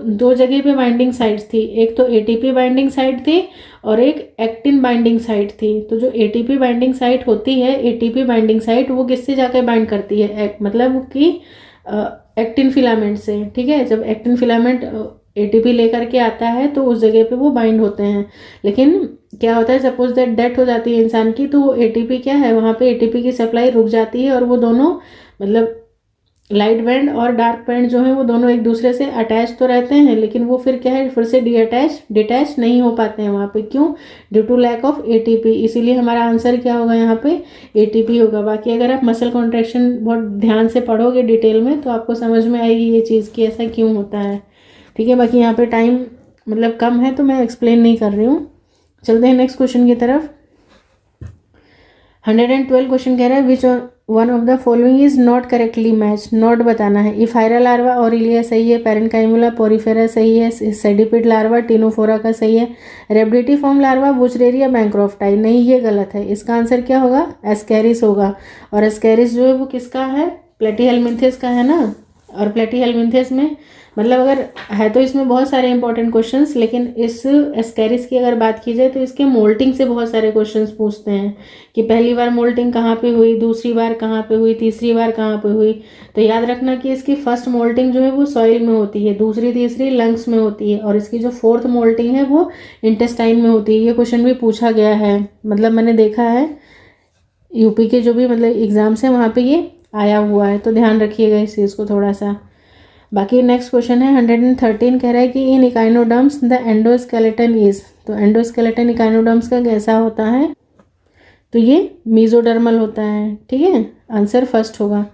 दो जगह पे बाइंडिंग साइट्स थी, एक तो ATP बाइंडिंग साइट थी और एक एक्टिन बाइंडिंग साइट थी। तो जो ATP बाइंडिंग साइट होती है, ATP बाइंडिंग साइट, वो किससे जाकर बाइंड करती है, मतलब कि एक्टिन फिलामेंट से। ठीक है, जब एक्टिन फिलामेंट ATP लेकर के आता है तो उस जगह पे वो बाइंड होते हैं। लेकिन क्या होता है, सपोज दैट डेथ हो जाती है इंसान की, तो वो ATP क्या है, वहाँ पे ATP की सप्लाई रुक जाती है, और वो दोनों मतलब लाइट बैंड और डार्क बैंड जो है वो दोनों एक दूसरे से अटैच तो रहते हैं, लेकिन वो फिर क्या है, फिर से डिटैच नहीं हो पाते हैं वहाँ पे। क्यों, due to lack of ATP। इसीलिए हमारा आंसर क्या होगा यहाँ पे, ATP होगा। बाकी अगर आप मसल कॉन्ट्रैक्शन बहुत ध्यान से पढ़ोगे डिटेल में तो आपको समझ में आएगी ये चीज़ कि ऐसा क्यों होता है। ठीक है, बाकी यहाँ पे टाइम मतलब कम है तो मैं एक्सप्लेन नहीं कर रही हूँ। चलते हैं नेक्स्ट क्वेश्चन की तरफ। 112 क्वेश्चन कह रहा है which one of the following is not correctly match. Not बताना है। इफायरा लार्वा ऑरिलिया सही है, पेरेनकाइमुला पोरिफेरा सही है, सेडिपिड लार्वा टिनोफोरा का सही है, रेब्डिटिफॉर्म लार्वा बुचरेरिया बैंक्रोफ्टाई नहीं, ये गलत है। इसका आंसर क्या होगा, एस्कैरिस होगा। और एस्कैरिस जो है वो किसका है, प्लेटीहेल्मिन्थेस का है ना। और प्लेटीहेल्मिन्थेस में मतलब अगर है तो इसमें बहुत सारे इंपॉर्टेंट क्वेश्चंस, लेकिन इस एस्कैरिस की अगर बात की जाए तो इसके मोल्टिंग से बहुत सारे क्वेश्चंस पूछते हैं कि पहली बार मोल्टिंग कहाँ पे हुई, दूसरी बार कहाँ पे हुई, तीसरी बार कहाँ पे हुई। तो याद रखना कि इसकी फर्स्ट मोल्टिंग जो है वो सॉइल में होती है, दूसरी तीसरी लंग्स में होती है, और इसकी जो फोर्थ मोल्टिंग है वो इंटेस्टाइन में होती है। ये क्वेश्चन भी पूछा गया है, मतलब मैंने देखा है यूपी के जो भी मतलब एग्जाम्स हैं वहाँ पे ये आया हुआ है, तो ध्यान रखिएगा इस चीज़ को थोड़ा सा। बाकी नेक्स्ट क्वेश्चन है 113 कह रहा है कि इन इकाइनोडर्म्स द एंडोस्केलेटन इज। तो एंडोस्केलेटन इकाइनोडर्म्स का कैसा होता है, तो ये मीजोडर्मल होता है। ठीक है, आंसर फर्स्ट होगा।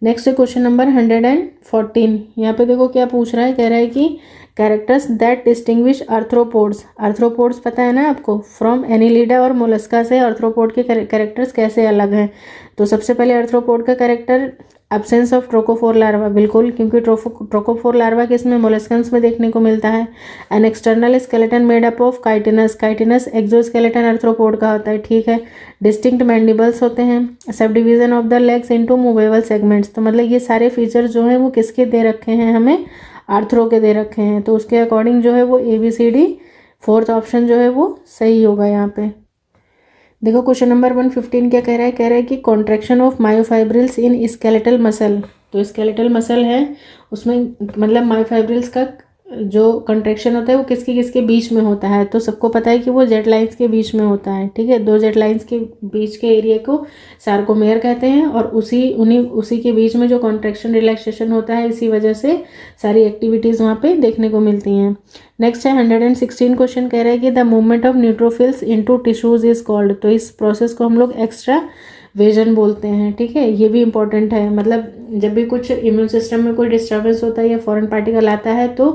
Next question number 114। यहाँ पे देखो क्या पूछ रहा है, कह रहा है कि characters that distinguish arthropods. Arthropods पता है ना आपको, फ्रॉम एनिलिडा और मोलस्का से आर्थ्रोपोड के कैरेक्टर्स कैसे अलग हैं। तो सबसे पहले आर्थ्रोपोड का character absence of trochophore larva, बिल्कुल, क्योंकि ट्रोकोफोर लार्वा किसमें, मोलस्कन्स में देखने को मिलता है। An external skeleton made up of chitinous. Chitinous exoskeleton arthropod का होता है। ठीक है, डिस्टिंक्ट मैंडिबल्स होते हैं। Sub division of the legs into movable segments. तो मतलब ये सारे फीचर जो हैं वो किसके दे रखे हैं, हमें आर्थ्रो के दे रखे हैं। तो उसके अकॉर्डिंग जो है वो ABCD फोर्थ ऑप्शन जो है वो सही होगा यहाँ पे। देखो क्वेश्चन नंबर 115 क्या कह रहा है, कह रहा है कि contraction of myofibrils in skeletal muscle. तो स्केलेटल मसल है उसमें मतलब मायोफाइब्रिल्स का जो कंट्रैक्शन होता है वो किसके किसके बीच में होता है। तो सबको पता है कि वो जेट लाइन्स के बीच में होता है। ठीक है, दो जेट लाइन्स के बीच के एरिया को सार्कोमेयर कहते हैं, और उसी के बीच में जो कॉन्ट्रैक्शन रिलैक्सेशन होता है, इसी वजह से सारी एक्टिविटीज़ वहाँ पे देखने को मिलती हैं। नेक्स्ट है 116 क्वेश्चन कह रहा है कि the movement of neutrophils into tissues is called. तो इस प्रोसेस को हम लोग एक्स्ट्रा विजन बोलते हैं, ठीक है। ये भी इम्पोर्टेंट है, मतलब जब भी कुछ इम्यून सिस्टम में कोई डिस्टर्बेंस होता है या फॉरेन पार्टिकल आता है तो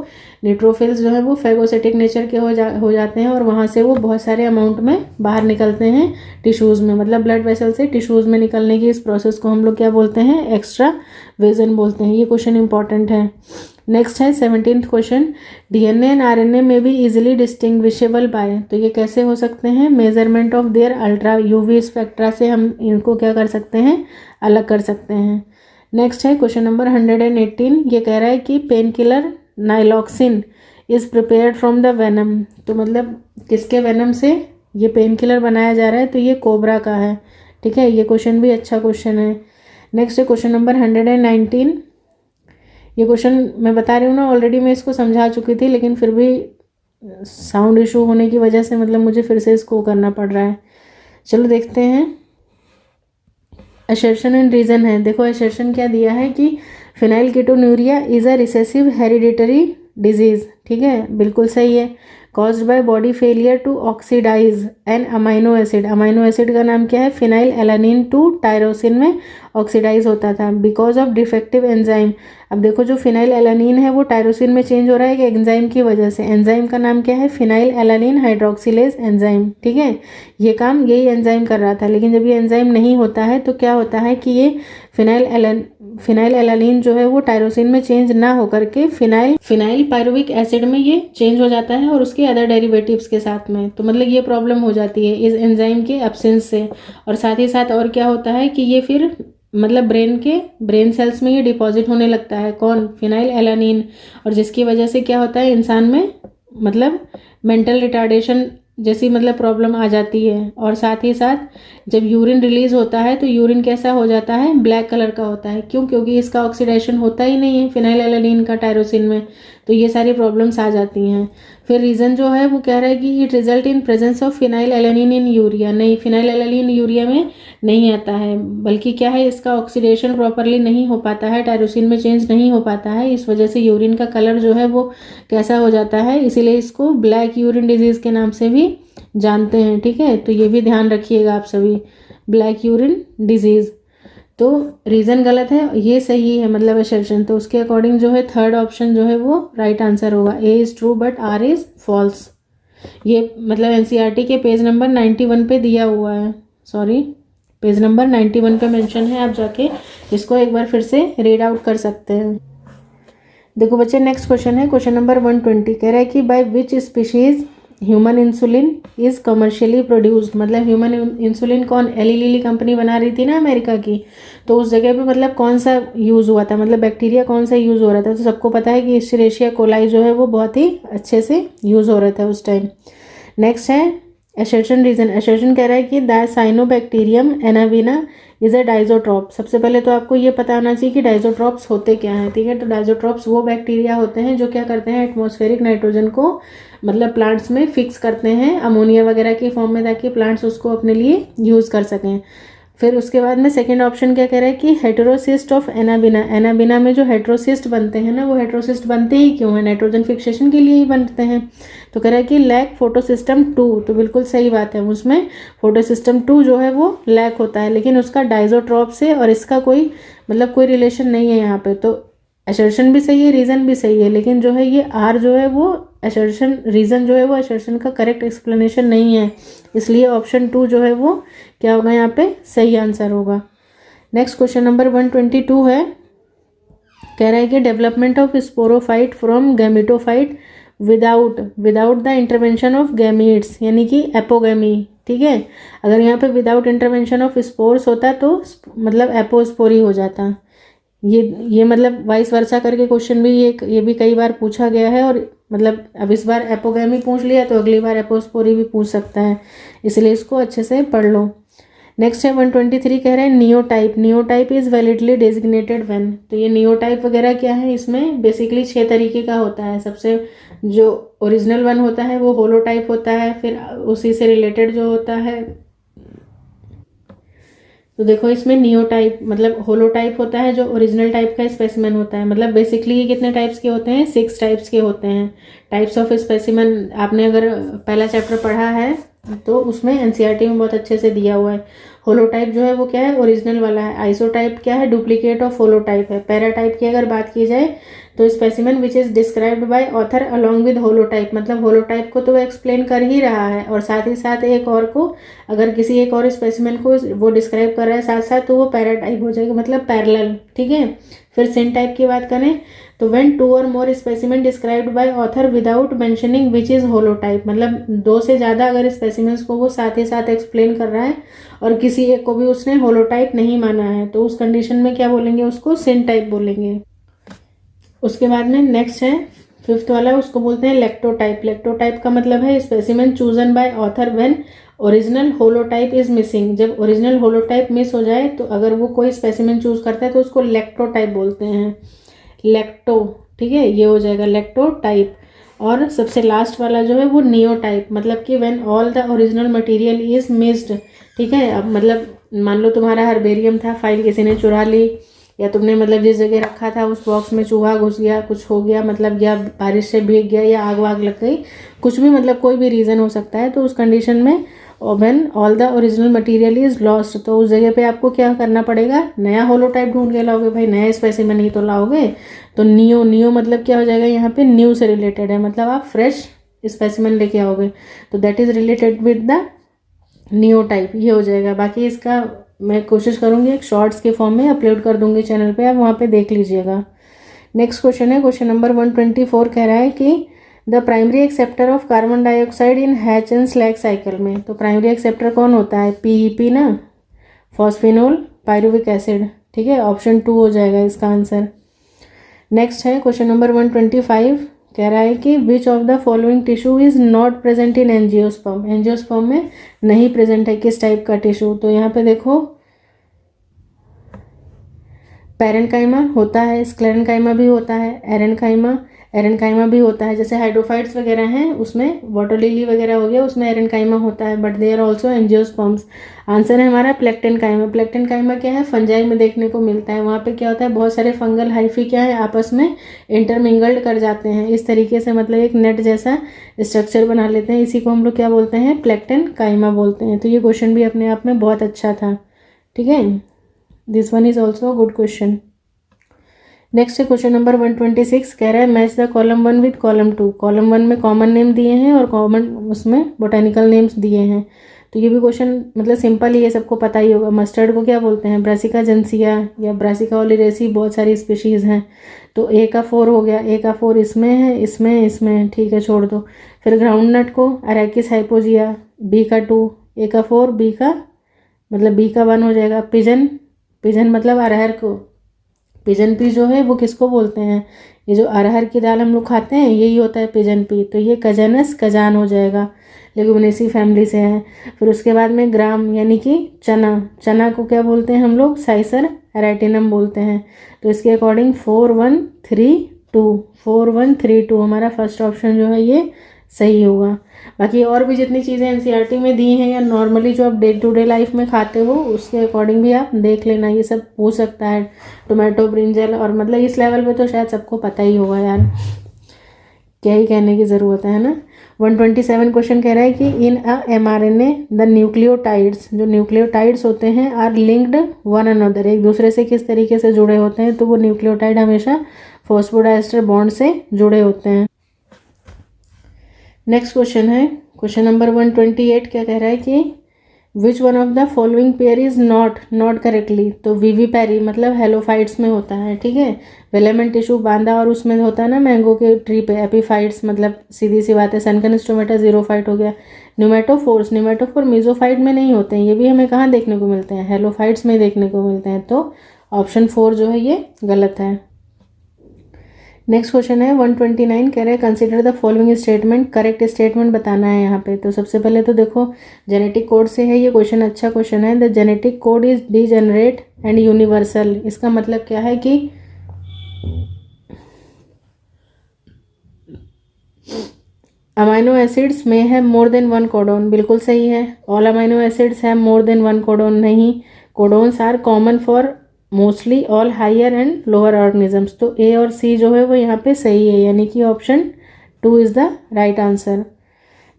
न्यूट्रोफिल्स जो है वो फेगोसिटिक नेचर के हो जाते हैं और वहाँ से वो बहुत सारे अमाउंट में बाहर निकलते हैं टिश्यूज़ में, मतलब ब्लड वेसल से टिश्यूज़ में निकलने की इस प्रोसेस को हम लोग क्या बोलते हैं, एक्स्ट्रा विजन बोलते हैं। ये क्वेश्चन इंपॉर्टेंट है। नेक्स्ट है 17th question, DNA and RNA में भी इजीली डिस्टिंग्विशेबल बाय, तो ये कैसे हो सकते हैं, measurement of their ultra UV spectra से हम इनको क्या कर सकते हैं, अलग कर सकते हैं। नेक्स्ट है क्वेश्चन नंबर 118, ये कह रहा है कि pain killer nyloxin is prepared from the venom, तो मतलब किसके वेनम से ये पेन किलर बनाया जा रहा है, तो ये कोबरा का है, ठीक है। ये क्वेश्चन भी अच्छा क्वेश्चन है। नेक्स्ट है क्वेश्चन नंबर 119, ये क्वेश्चन मैं बता रही हूँ ना, ऑलरेडी मैं इसको समझा चुकी थी लेकिन फिर भी साउंड इशू होने की वजह से मतलब मुझे फिर से इसको करना पड़ रहा है। चलो देखते हैं। असर्शन एंड रीज़न है, देखो असर्शन क्या दिया है कि phenylketonuria is a recessive hereditary disease, ठीक है, बिल्कुल सही है। Caused by body failure to oxidise an amino acid, amino acid का नाम क्या है, फिनाइल एलानिन टू टायरोसिन में ऑक्सीडाइज होता था बिकॉज ऑफ डिफेक्टिव एंजाइम। अब देखो जो फिनाइल एलानिन है वो टायरोसिन में चेंज हो रहा है कि एंजाइम की वजह से, एंजाइम का नाम क्या है, फिनाइल एलानिन हाइड्रोक्सिलेज एंजाइम, ठीक है। ये काम यही एंजाइम कर रहा था, लेकिन जब ये एंजाइम नहीं होता है तो क्या होता है कि ये फिनाइल एलानिन जो है वो टायरोसिन में चेंज ना होकर के फिनाइल पायरुविक एसिड में ये चेंज हो जाता है और उसके अदर डेरिवेटिव्स के साथ में, तो मतलब ये प्रॉब्लम हो जाती है इस एंजाइम के एब्सेंस से। और साथ ही साथ और क्या होता है कि ये फिर मतलब ब्रेन सेल्स में ये डिपॉजिट होने लगता है, कौन, फिनाइल एलानिन, और जिसकी वजह से क्या होता है इंसान में मतलब मेंटल रिटार्डेशन जैसी मतलब प्रॉब्लम आ जाती है। और साथ ही साथ जब यूरिन रिलीज होता है तो यूरिन कैसा हो जाता है, ब्लैक कलर का होता है, क्यों, क्योंकि इसका ऑक्सीडेशन होता ही नहीं है फिनाइल एलानिन का टायरोसिन में, तो ये सारी प्रॉब्लम्स आ जाती हैं। फिर रीज़न जो है वो कह रहा है कि it result in presence of phenyl alanine in urea, नहीं फिनाइल एलानिन यूरिया में नहीं आता है, बल्कि क्या है इसका ऑक्सीडेशन प्रॉपरली नहीं हो पाता है, टायरोसिन में चेंज नहीं हो पाता है, इस वजह से यूरिन का कलर जो है वो कैसा हो जाता है, इसीलिए इसको ब्लैक यूरिन डिजीज़ के नाम से भी जानते हैं, ठीक है। तो ये भी ध्यान रखिएगा आप सभी, ब्लैक यूरिन डिजीज़। तो रीज़न गलत है, ये सही है मतलब असर्शन, तो उसके अकॉर्डिंग जो है थर्ड ऑप्शन जो है वो राइट आंसर होगा, A is true but R is false. ये मतलब एनसीईआरटी के पेज नंबर 91 पे दिया हुआ है, सॉरी पेज नंबर 91 पे मेंशन है, आप जाके इसको एक बार फिर से रीड आउट कर सकते हैं। देखो बच्चे नेक्स्ट क्वेश्चन है क्वेश्चन नंबर 120, कह रहा है कि by which species human insulin is commercially produced, मतलब ह्यूमन इंसुलिन कौन, एली लिली कंपनी बना रही थी ना अमेरिका की, तो उस जगह पे मतलब कौन सा यूज़ हुआ था, मतलब बैक्टीरिया कौन सा यूज़ हो रहा था, तो सबको पता है कि एस्चेरिशिया कोलाई जो है वो बहुत ही अच्छे से यूज़ हो रहा था उस टाइम। नेक्स्ट है असर्शन रीजन, असर्शन कह रहा है कि द साइनोबैक्टीरियम एनाविना इज़ अ डाइजोट्रॉप। सबसे पहले तो आपको ये पता होना चाहिए कि डाइजोट्रॉप्स होते क्या हैं, ठीक है। तो डाइजोट्रॉप्स वो बैक्टीरिया होते हैं जो क्या करते हैं, एटमॉस्फेरिक नाइट्रोजन को मतलब प्लांट्स में फिक्स करते हैं अमोनिया वगैरह के फॉर्म में, ताकि प्लांट्स उसको अपने लिए यूज़ कर सकें। फिर उसके बाद में सेकेंड ऑप्शन क्या कह रहा है कि हेटेरोसिस्ट ऑफ एनाबिना, एनाबिना में जो हेटेरोसिस्ट बनते हैं ना, वो हेटेरोसिस्ट बनते ही क्यों हैं, नाइट्रोजन फिक्सेशन के लिए ही बनते हैं। तो कह रहा है कि लैक फोटोसिस्टम 2, तो बिल्कुल सही बात है, उसमें फोटोसिस्टम 2 जो है वो लैक होता है, लेकिन उसका डाइजोट्रॉप से और इसका कोई मतलब कोई रिलेशन नहीं है यहाँ पे। तो असर्शन भी सही है, रीज़न भी सही है, लेकिन जो है ये आर जो है वो असर्शन, रीज़न जो है वो असर्शन का करेक्ट एक्सप्लेनेशन नहीं है, इसलिए ऑप्शन 2 जो है वो क्या होगा यहाँ पे सही आंसर होगा। नेक्स्ट क्वेश्चन नंबर 122 है, कह रहा है कि development of sporophyte from gametophyte without the intervention of gametes, यानी कि एपोगैमी, ठीक है। अगर यहाँ पे विदाउट इंटरवेंशन ऑफ स्पोर्स होता तो मतलब एपोस्पोरी हो जाता। ये मतलब वाइस वर्सा करके क्वेश्चन भी ये भी कई बार पूछा गया है, और मतलब अब इस बार एपोगैमी पूछ लिया तो अगली बार एपोस्पोरी भी पूछ सकता है, इसलिए इसको अच्छे से पढ़ लो। नेक्स्ट है 123, कह रहे हैं नियोटाइप, नियोटाइप इज़ वैलिडली डेजिग्नेटेड व्हेन, तो ये नियोटाइप वगैरह क्या है, इसमें बेसिकली 6 तरीके का होता है। सबसे जो ओरिजिनल वन होता है वो होलोटाइप होता है, फिर उसी से रिलेटेड जो होता है, तो देखो इसमें नियोटाइप मतलब होलोटाइप होता है जो ओरिजिनल टाइप का स्पेसिमेन होता है। मतलब बेसिकली ये कितने टाइप्स के होते हैं, 6 टाइप्स के होते हैं। टाइप्स ऑफ स्पेसिमेन आपने अगर पहला चैप्टर पढ़ा है तो उसमें एनसीईआरटी में बहुत अच्छे से दिया हुआ है। होलोटाइप जो है वो क्या है, ओरिजिनल वाला है। आइसोटाइप क्या है, डुप्लीकेट ऑफ होलोटाइप है। पैराटाइप की अगर बात की जाए तो specimen which is described by author along with holotype, मतलब होलोटाइप को तो वो एक्सप्लेन कर ही रहा है और साथ ही साथ एक और को, अगर किसी एक और स्पेसिमेन को वो डिस्क्राइब कर रहा है साथ साथ, तो वो पैराटाइप हो जाएगा, मतलब पैरेलल। ठीक है। फिर सिनटाइप की बात करें तो व्हेन 2 और more specimen described by author without mentioning which is holotype, मतलब 2 से ज़्यादा अगर स्पेसिमेंस को वो साथ ही साथ एक्सप्लेन कर रहा है और किसी एक को भी उसने होलोटाइप नहीं माना है, तो उस कंडीशन में क्या बोलेंगे, उसको सिनटाइप बोलेंगे। उसके बाद में नेक्स्ट है 5th वाला, उसको बोलते हैं लेक्टोटाइप। लेक्टोटाइप का मतलब है specimen chosen by author when original holotype is missing. जब ओरिजिनल होलोटाइप मिस हो जाए तो अगर वो कोई स्पेसिमेन चूज करता है तो उसको लेक्टोटाइप बोलते हैं। लेक्टो, ठीक है, ये हो जाएगा लेक्टोटाइप। और सबसे लास्ट वाला जो है वो नियोटाइप, मतलब कि when all the original material is missed. ठीक है। अब मतलब मान लो तुम्हारा हर्बेरियम था, फाइल किसी ने चुरा ली, या तुमने मतलब जिस जगह रखा था उस बॉक्स में चूहा घुस गया, कुछ हो गया, मतलब या बारिश से भीग गया या आग वाग लग गई, कुछ भी, मतलब कोई भी रीज़न हो सकता है। तो उस कंडीशन में when all the original material is lost, तो उस जगह पे आपको क्या करना पड़ेगा, नया होलोटाइप ढूंढ के लाओगे भाई, नया स्पेसिमेन ही तो लाओगे। तो नियो, नियो मतलब क्या हो जाएगा, यहाँ पे न्यू से रिलेटेड है, मतलब आप फ्रेश स्पेसिमेन लेके आओगे, तो that is related with the नियोटाइप, ये हो जाएगा। बाकी इसका मैं कोशिश करूँगी एक शॉर्ट्स के फॉर्म में अपलोड कर दूंगी चैनल पे, आप वहाँ पे देख लीजिएगा। नेक्स्ट क्वेश्चन है, क्वेश्चन नंबर 124 कह रहा है कि the primary acceptor of carbon dioxide in hatch and slag cycle में। तो प्राइमरी एक्सेप्टर कौन होता है, पीईपी ना, फॉस्फिनोल पायरुविक एसिड। ठीक है, ऑप्शन 2 हो जाएगा इसका आंसर। नेक्स्ट है क्वेश्चन नंबर 125, कह रहा है कि which of the following tissue is not present in angiosperm. Angiosperm में नहीं प्रेजेंट है किस टाइप का टिश्यू, तो यहाँ पे देखो पैरेनकाइमा होता है, स्क्लेरेनकाइमा भी होता है, एरेनकाइमा भी होता है। जैसे हाइड्रोफाइट्स वगैरह हैं उसमें, वाटर लिली वगैरह हो गया उसमें एरेनकाइमा होता है, but they are also angiosperms. Answer है हमारा प्लेक्टेनकाइमा। प्लेक्टेनकाइमा क्या है, फंजाई में देखने को मिलता है। वहाँ पे क्या होता है, बहुत सारे फंगल हाइफी क्या है आपस में इंटरमिंगल्ड कर जाते हैं इस तरीके से, मतलब एक नेट जैसा स्ट्रक्चर बना लेते हैं। इसी को हम लोग क्या बोलते हैं, प्लेक्टेनकाइमा बोलते हैं। तो ये क्वेश्चन भी अपने आप में बहुत अच्छा था। ठीक है, this one is also a good question. Next है क्वेश्चन नंबर 126, कह रहा है match the column 1 with column 2। Column 1 में कॉमन नेम दिए हैं और कॉमन उसमें बोटानिकल नेम्स दिए हैं। तो ये भी क्वेश्चन मतलब सिंपल ही है, सबको पता ही होगा। मस्टर्ड को क्या बोलते हैं, ब्रासिका जेंसिया या ब्रासिका ओलिरेसी, बहुत सारी स्पीशीज़ हैं। तो ए का 4 हो गया, ए का 4 इसमें है, इसमें ठीक है, छोड़ दो। फिर ग्राउंड नट को अरैकिस हाइपोजिया, बी का 2, ए का 4, बी का मतलब बी का 1 हो जाएगा। पिजन, पिजन मतलब अरहर को, पिजन पी जो है वो किसको बोलते हैं, ये जो अरहर की दाल हम लोग खाते हैं यही होता है पिजन पी। तो ये कजनस कजान हो जाएगा, लेगुमिनेसी फैमिली से है। फिर उसके बाद में ग्राम यानी कि चना, चना को क्या बोलते हैं हम लोग, साइसर एराटिनम बोलते हैं। तो इसके अकॉर्डिंग 4132 हमारा फर्स्ट ऑप्शन जो है ये सही होगा। बाकी और भी जितनी चीज़ें एनसीईआरटी में दी हैं या नॉर्मली जो आप डे टू डे लाइफ में खाते हो उसके अकॉर्डिंग भी आप देख लेना, ये सब हो सकता है। टोमेटो, ब्रिंजल, और मतलब इस लेवल पे तो शायद सबको पता ही होगा यार, क्या ही कहने की ज़रूरत है ना। 127 क्वेश्चन कह रहा है कि इन अ mRNA द न्यूक्लियोटाइड्स, जो न्यूक्लियोटाइड्स होते हैं आर लिंक्ड वन अनदर, एक दूसरे से किस तरीके से जुड़े होते हैं, तो वो न्यूक्लियोटाइड हमेशा फॉस्फोडाइस्टर बॉन्ड से जुड़े होते हैं। नेक्स्ट क्वेश्चन है क्वेश्चन नंबर 128, क्या कह रहा है कि which one of the following pair is not correctly. तो वीवी पैरी मतलब हेलोफाइट्स में होता है। ठीक है, वेलेमेंट टिश्यू बांधा और उसमें होता है ना मैंगो के ट्री पे एपीफाइट्स, मतलब सीधी सी बात है। सनकन स्टोमेटा जीरोफाइट हो गया। न्यूमेटोफोर मीजोफाइट में नहीं होते हैं, ये भी हमें कहाँ देखने को मिलते हैं, हेलोफाइट्स में देखने को मिलते हैं। तो ऑप्शन 4 जो है ये गलत है। नेक्स्ट क्वेश्चन है 129, कह रहे हैं consider the following statement, correct statement बताना है यहाँ पे। तो सबसे पहले तो देखो जेनेटिक कोड से है ये क्वेश्चन, अच्छा क्वेश्चन है। The genetic code is degenerate and universal. इसका मतलब क्या है कि अमाइनो एसिड्स में है मोर देन 1 कोडोन, बिल्कुल सही है। ऑल अमाइनो एसिड्स है मोर देन 1 कोडोन, नहीं। Codons are common for mostly all higher and lower organisms. तो ए और सी जो है वो यहाँ पे सही है, यानी कि option 2 is the right answer.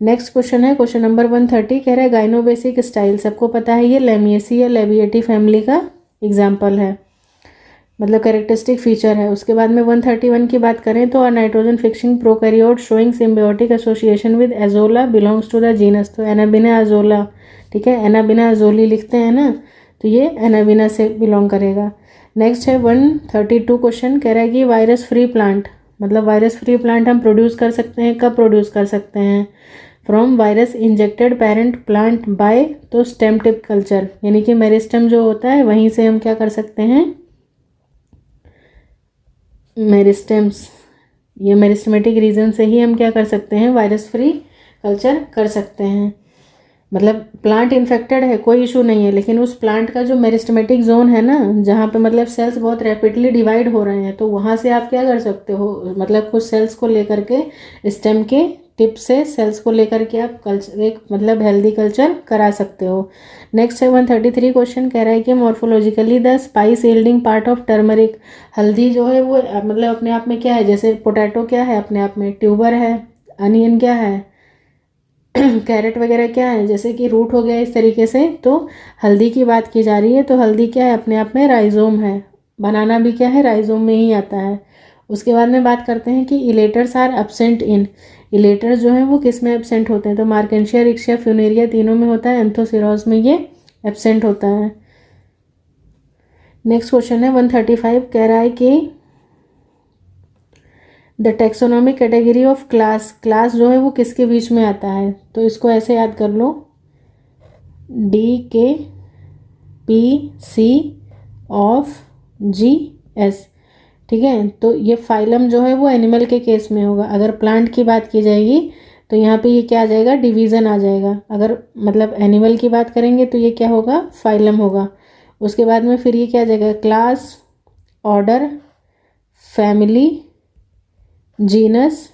Next question है क्वेश्चन नंबर 130, कह रहा है गाइनोबेसिक स्टाइल, सबको पता है ये लेमिएसी या लेबिएटी फैमिली का एग्जाम्पल है, मतलब कैरेक्टरिस्टिक फीचर है। उसके बाद में 131 की बात करें तो nitrogen fixing prokaryote showing symbiotic association with Azolla belongs to the genus, तो एनाबिना एजोला, ठीक है, एनाबिना एजोली लिखते हैं ना, तो ये एनाबिना से बिलोंग करेगा। नेक्स्ट है 132 क्वेश्चन, कह रहा है कि वायरस फ्री प्लांट, मतलब वायरस फ्री प्लांट हम प्रोड्यूस कर सकते हैं, कब प्रोड्यूस कर सकते हैं, from virus injected parent plant by, तो स्टेम टिप कल्चर, यानी कि मेरिस्टम जो होता है वहीं से हम क्या कर सकते हैं, मेरिस्टेम्स, ये मेरिस्टमेटिक रीजन से ही हम क्या कर सकते हैं, वायरस फ्री कल्चर कर सकते हैं। मतलब प्लांट इन्फेक्टेड है कोई इशू नहीं है, लेकिन उस प्लांट का जो मेरिस्टमेटिक जोन है ना, जहाँ पे मतलब सेल्स बहुत रैपिडली डिवाइड हो रहे हैं, तो वहाँ से आप क्या कर सकते हो, मतलब कुछ सेल्स को लेकर के स्टेम के टिप से सेल्स को लेकर के आप कल्चर एक मतलब हेल्दी कल्चर करा सकते हो। नेक्स्ट है 133 क्वेश्चन, कह रहा है कि morphologically the spice yielding part of turmeric, हल्दी जो है वो मतलब अपने आप में क्या है, जैसे पोटैटो क्या है अपने आप में, ट्यूबर है, अनियन क्या है, कैरेट वगैरह क्या है, जैसे कि रूट हो गया इस तरीके से, तो हल्दी की बात की जा रही है, तो हल्दी क्या है अपने आप में, राइजोम है, बनाना भी क्या है, राइजोम में ही आता है। उसके बाद में बात करते हैं कि इलेटर्स आर एब्सेंट इन, इलेटर्स जो है वो किस में एब्सेंट होते हैं, तो मार्केंशिया, रिक्शिया, फ्यूनेरिया तीनों में होता है, एंथोसिरोस में ये एब्सेंट होता है। नेक्स्ट क्वेश्चन है 135, कह रहा है कि the taxonomic category of class, class जो है वो किसके बीच में आता है, तो इसको ऐसे याद कर लो, D K P C O F G S, ठीक है। तो ये फाइलम जो है वो एनिमल के केस में होगा, अगर प्लांट की बात की जाएगी तो यहाँ पे ये क्या आ जाएगा, डिवीज़न आ जाएगा, अगर मतलब एनिमल की बात करेंगे तो ये क्या होगा, फाइलम होगा। उसके बाद में फिर ये क्या आ जाएगा, class, order, family, genus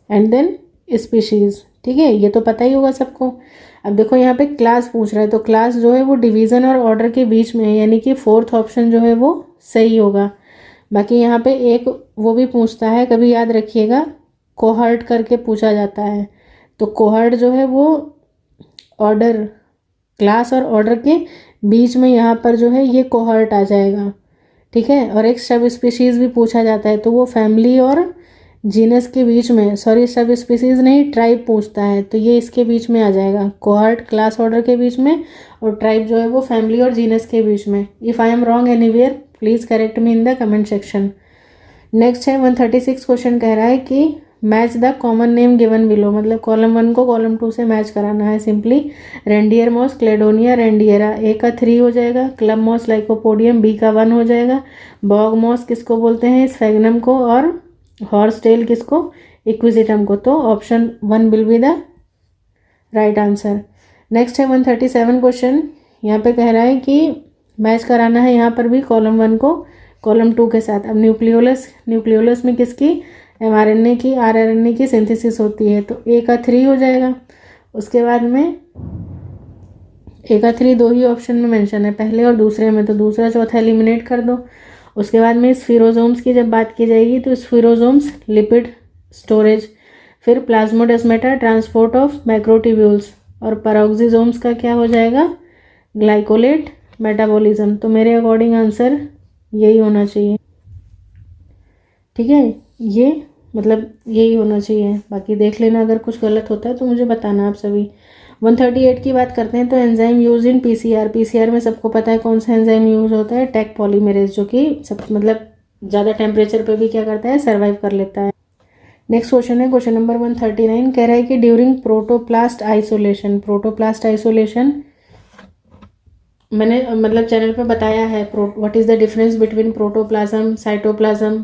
and then species, ठीक है, ये तो पता ही होगा सबको। अब देखो यहाँ पे क्लास पूछ रहा है, तो क्लास जो है वो डिवीज़न और ऑर्डर के बीच में है, यानी कि फोर्थ ऑप्शन जो है वो सही होगा। बाकी यहाँ पे एक वो भी पूछता है, कभी याद रखिएगा, कोहर्ट करके पूछा जाता है, तो कोहर्ट जो है वो ऑर्डर, क्लास और ऑर्डर के बीच में यहाँ पर जो है ये कोहर्ट आ जाएगा, ठीक है। और एक सब स्पीशीज़ भी पूछा जाता है, तो वो फैमिली और जीनस के बीच में, सॉरी सब स्पीशीज़ नहीं, ट्राइब पूछता है, तो ये इसके बीच में आ जाएगा, कोहर्ट क्लास ऑर्डर के बीच में, और ट्राइब जो है वो फैमिली और जीनस के बीच में। If I am wrong anywhere please correct me in the comment section. Next है 136 क्वेश्चन, कह रहा है कि match the common name given below, मतलब कॉलम 1 को कॉलम 2 से मैच कराना है सिंपली। रेंडियर मॉस, क्लेडोनिया, रेंडियरा, ए का 3 हो जाएगा, क्लब मॉस, लाइकोपोडियम, बी का 1 हो जाएगा, बॉग मॉस किसको बोलते हैं, स्फेगनम को, और हॉर्स टेल किसको, इक्विजिटम को, तो option 1 will be the right answer. Next है 137 क्वेश्चन, यहाँ पे कह रहा है कि मैच कराना है यहाँ पर भी कॉलम 1 को कॉलम 2 के साथ। अब न्यूक्लियोलस, न्यूक्लियोलस में किसकी, एमआरएनए की, आरआरएनए की सिंथेसिस होती है, तो ए का 3 हो जाएगा। उसके बाद में ए का 3 दो ही ऑप्शन में मेंशन है, पहले और दूसरे में, तो दूसरा चौथा एलिमिनेट कर दो। उसके बाद में स्फीरोजोम्स की जब बात की जाएगी तो स्फीरोजोम्स लिपिड स्टोरेज, फिर प्लाज्मोडेस्मेटा ट्रांसपोर्ट ऑफ मैक्रोट्यूब्यूल्स, और पैरोक्सिसोम्स का क्या हो जाएगा, ग्लाइकोलेट मेटाबॉलिज्म। तो मेरे अकॉर्डिंग आंसर यही होना चाहिए, ठीक है, ये मतलब यही होना चाहिए। बाकी देख लेना, अगर कुछ गलत होता है तो मुझे बताना आप सभी। 138 की बात करते हैं, तो enzyme use in PCR, PCR में सबको पता है कौन सा एंजाइम यूज होता है, टैक पॉलीमरेज, जो कि सब मतलब ज़्यादा टेम्परेचर पे भी क्या करता है, सर्वाइव कर लेता है। नेक्स्ट क्वेश्चन है क्वेश्चन नंबर 139, कह रहा है कि during protoplast isolation, protoplast isolation मैंने मतलब चैनल पे बताया है, what is the difference between protoplasm, cytoplasm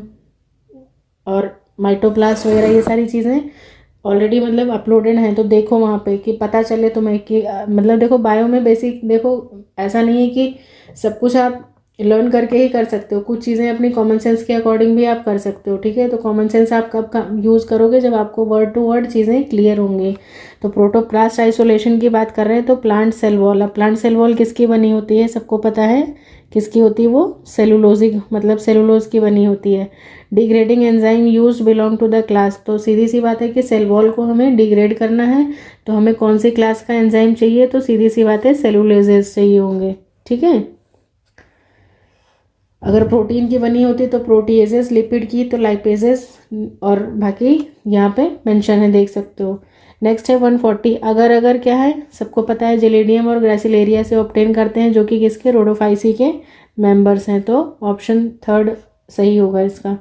और माइटोप्लास्ट वगैरह, ये सारी चीज़ें ऑलरेडी मतलब अपलोडेड हैं, तो देखो वहाँ पे कि पता चले तुम्हें कि मतलब देखो बायो में बेसिक, देखो ऐसा नहीं है कि सब कुछ आप लर्न करके ही कर सकते हो, कुछ चीज़ें अपनी कॉमन सेंस के अकॉर्डिंग भी आप कर सकते हो, ठीक है। तो कॉमन सेंस आप कब यूज़ करोगे, जब आपको वर्ड टू वर्ड चीज़ें क्लियर होंगी। तो प्रोटोप्लास्ट आइसोलेशन की बात कर रहे हैं, तो प्लांट सेल वॉल, अब प्लांट सेल वॉल किसकी बनी होती है, सबको पता है किसकी होती है वो, सेलुलोजिक, मतलब सेलुलोज की बनी होती है। Degrading enzyme use belong to the class, तो सीधी सी बात है कि सेल वॉल को हमें डिग्रेड करना है तो हमें कौन सी क्लास का एंजाइम चाहिए, तो सीधी सी बात है सेलुलोजेस चाहिए होंगे, ठीक है। अगर प्रोटीन की बनी होती तो प्रोटीएजेस, लिपिड की तो लाइपेजेस, और बाकी यहाँ पे मेंशन है, देख सकते हो। नेक्स्ट है 140, अगर क्या है, सबको पता है जेलेडियम और ग्रासिलेरिया से ऑब्टेन करते हैं, जो कि किसके, रोडोफाइसी के मेंबर्स हैं, तो ऑप्शन थर्ड सही होगा इसका।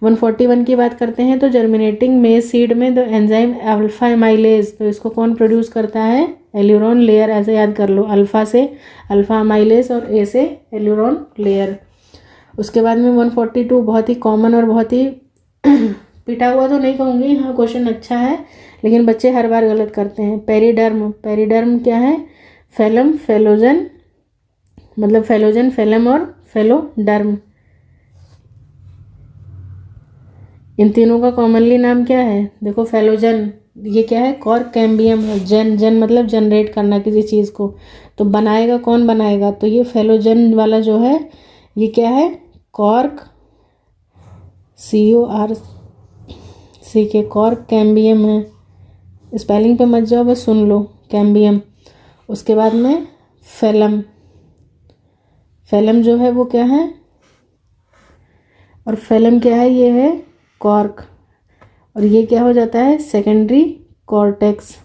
141 की बात करते हैं तो जर्मिनेटिंग मेज सीड में द एंजाइम अल्फा एमाइलेज, तो इसको कौन प्रोड्यूस करता है, एल्यूरोन लेयर, ऐसे याद कर लो, अल्फा से अल्फा एमाइलेज और ए से एल्यूरोन लेयर। उसके बाद में 142 बहुत ही कॉमन और बहुत ही पिटा हुआ तो नहीं कहूँगी, हाँ क्वेश्चन अच्छा है लेकिन बच्चे हर बार गलत करते हैं। पेरिडर्म, पेरिडर्म क्या है, फेलम, फेलोजन, मतलब फेलोजन, फेलम और फेलोडर्म, इन तीनों का कॉमनली नाम क्या है, देखो फेलोजन, ये क्या है, कॉर्क कैम्बियम है, जन मतलब जनरेट करना किसी चीज़ को, तो बनाएगा कौन बनाएगा, तो ये फेलोजन वाला जो है ये क्या है, कॉर्क, CORC, कॉर्क कैम्बियम है, स्पेलिंग पे मत जाओ, बस सुन लो, कैम्बियम। उसके बाद में फेलम, फेलम जो है वो क्या है, और फेलम क्या है, ये है कॉर्क, और ये क्या हो जाता है, सेकेंडरी कॉर्टेक्स।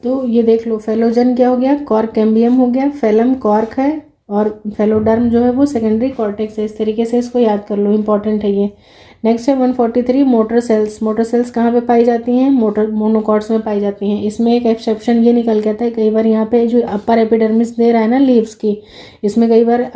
तो ये देख लो, फेलोजन क्या हो गया, कॉर्क कैम्बियम हो गया, फेलम कॉर्क है, और फेलोडर्म जो है वो सेकेंडरी कॉर्टेक्स है। इस तरीके से इसको याद कर लो, इंपॉर्टेंट है ये। नेक्स्ट है 143, मोटर सेल्स। मोटर सेल्स कहाँ पे पाई जाती हैं, मोटर मोनोकॉट्स में पाई जाती हैं। इसमें एक एक्सेप्शन ये निकल के आता है, कई बार यहाँ पे जो अपर एपिडर्मिस दे रहा है ना लीव्स की, इसमें कई बार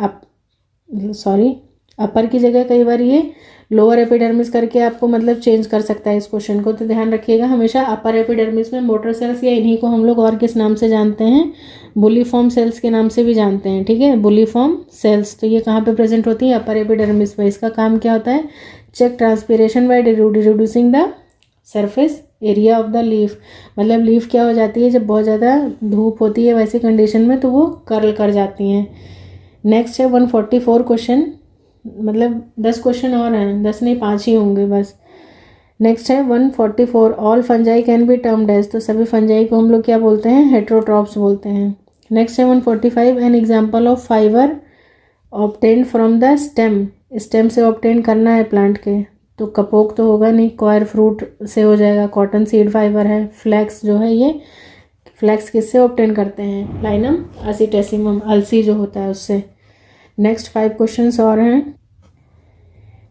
अपर की जगह कई बार ये लोअर एपिडर्मिस करके आपको मतलब चेंज कर सकता है इस क्वेश्चन को, तो ध्यान रखिएगा हमेशा अपर एपिडर्मिस में मोटर सेल्स, या इन्हीं को हम लोग और किस नाम से जानते हैं, बुलीफॉर्म सेल्स के नाम से भी जानते हैं, ठीक है, बुलीफॉर्म सेल्स। तो ये कहाँ पे प्रेजेंट होती है, अपर एपिडर्मिस में। इसका काम क्या होता है, check transpiration by reducing the surface area of the leaf, मतलब लीफ क्या हो जाती है जब बहुत ज़्यादा धूप होती है वैसी कंडीशन में, तो वो कर्ल कर जाती हैं। नेक्स्ट है 144 क्वेश्चन, मतलब 10 क्वेश्चन और हैं, 10 नहीं 5 ही होंगे बस। नेक्स्ट है 144, all fungi can be termed as, तो सभी फंजाई को हम लोग क्या बोलते हैं, हेट्रोट्रॉप्स बोलते हैं। नेक्स्ट है 145, an example of fibre obtain from the stem, stem से ऑब्टेन करना है प्लांट के, तो कपोक तो होगा नहीं, क्वायर फ्रूट से हो जाएगा, कॉटन सीड फाइबर है, फ्लैक्स जो है ये, फ्लैक्स किससे ऑब्टेन करते हैं, लाइनम एसिटेसिमम, अलसी जो होता है उससे। नेक्स्ट 5 क्वेश्चंस और हैं,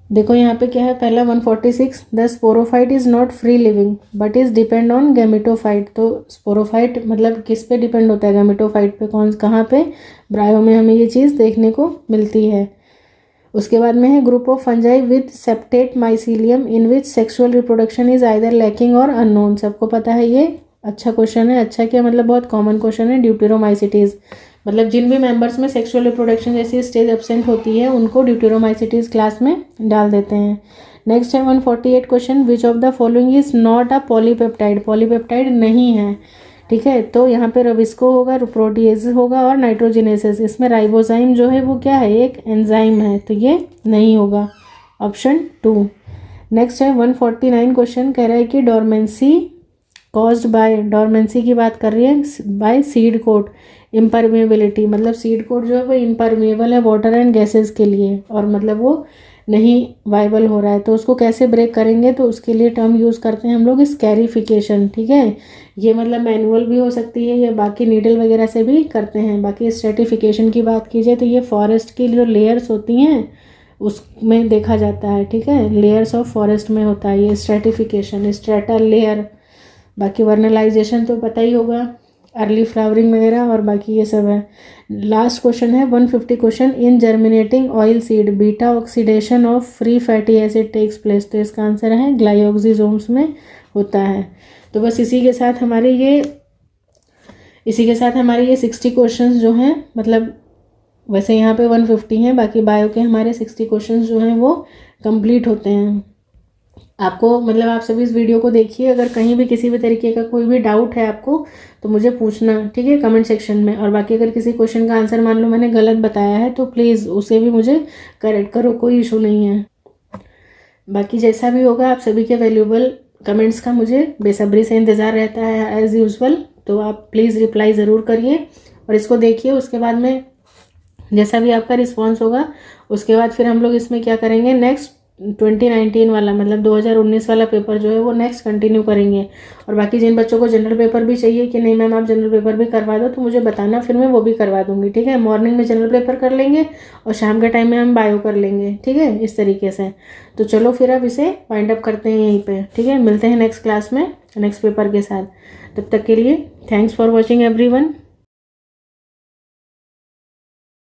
देखो यहाँ पे क्या है, पहला 146, the sporophyte is not free living but is depend on gametophyte, तो स्पोरोफाइट मतलब किस पे डिपेंड होता है, गैमेटोफाइट पे, कौन कहाँ पे, ब्रायो में हमें ये चीज़ देखने को मिलती है। उसके बाद में है group of fungi with septate mycelium in which sexual reproduction is either lacking or unknown, सबको पता है ये, अच्छा क्वेश्चन है, अच्छा क्या मतलब बहुत कॉमन क्वेश्चन है, ड्यूटेरोमाइसिटीज, मतलब जिन भी मेंबर्स में सेक्सुअल रिप्रोडक्शन जैसी स्टेज एब्सेंट होती है उनको ड्यूटेरोमाइसिटीज क्लास में डाल देते हैं। नेक्स्ट है 148 question, which of the following is not a polypeptide, polypeptide नहीं है, ठीक है, तो यहाँ पे रबिस्को होगा, प्रोटीएज होगा और नाइट्रोजिनेसिस, इसमें राइबोजाइम जो है वो क्या है, एक एंजाइम है, तो ये नहीं होगा, ऑप्शन 2। नेक्स्ट है 149 क्वेश्चन, कह रहा है कि डोरमेंसी कॉज्ड बाय, डोरमेंसी की बात कर रही है, बाय सीड कोट इम्परमेबिलिटी, मतलब सीड कोट जो है वो इम्परमेबल है वाटर एंड गैसेस के लिए, और मतलब वो नहीं वाइबल हो रहा है, तो उसको कैसे ब्रेक करेंगे, तो उसके लिए टर्म यूज़ करते हैं हम लोग स्कैरिफिकेशन, ठीक है, ये मतलब मैनुअल भी हो सकती है या बाकी नीडल वगैरह से भी करते हैं। बाकी स्ट्रेटिफिकेशन की बात कीजिए तो ये फॉरेस्ट की जो लेयर्स होती हैं उसमें देखा जाता है, ठीक है, लेयर्स ऑफ फॉरेस्ट में होता है ये स्ट्रेटिफिकेशन, स्ट्रेटा लेयर। बाकी वर्नलाइजेशन तो पता ही होगा, अर्ली फ्लावरिंग वगैरह, और बाकी ये सब है। लास्ट क्वेश्चन है 150 question, in germinating oil seed beta oxidation of free fatty acid takes place, तो इसका आंसर है ग्लाइओक्सिजोम्स में होता है। तो बस इसी के साथ हमारे ये 60 क्वेश्चंस जो हैं, मतलब वैसे यहाँ पे 150 हैं, बाकी बायो के हमारे 60 क्वेश्चंस जो हैं वो कंप्लीट होते हैं। आपको मतलब आप सभी इस वीडियो को देखिए, अगर कहीं भी किसी भी तरीके का कोई भी डाउट है आपको तो मुझे पूछना, ठीक है, कमेंट सेक्शन में। और बाकी अगर किसी क्वेश्चन का आंसर मान लो मैंने गलत बताया है तो प्लीज़ उसे भी मुझे करेक्ट करो, कोई इशू नहीं है। बाकी जैसा भी होगा आप सभी के वैल्यूएबल कमेंट्स का मुझे बेसब्री से इंतज़ार रहता है एज़ यूजुअल, तो आप प्लीज़ रिप्लाई ज़रूर करिए और इसको देखिए। उसके बाद में जैसा भी आपका रिस्पांस होगा उसके बाद फिर हम लोग इसमें क्या करेंगे, नेक्स्ट 2019 वाला मतलब 2019 वाला पेपर जो है वो नेक्स्ट कंटिन्यू करेंगे। और बाकी जिन बच्चों को जनरल पेपर भी चाहिए कि नहीं मैम आप जनरल पेपर भी करवा दो तो मुझे बताना, फिर मैं वो भी करवा दूंगी, ठीक है। मॉर्निंग में जनरल पेपर कर लेंगे और शाम के टाइम में हम बायो कर लेंगे, ठीक है, इस तरीके से। तो चलो फिर अब इसे वाइंड अप करते हैं यहीं पर, ठीक है। मिलते हैं नेक्स्ट क्लास में नेक्स्ट पेपर के साथ। तब तक के लिए थैंक्स फॉर वॉचिंग एवरीवन।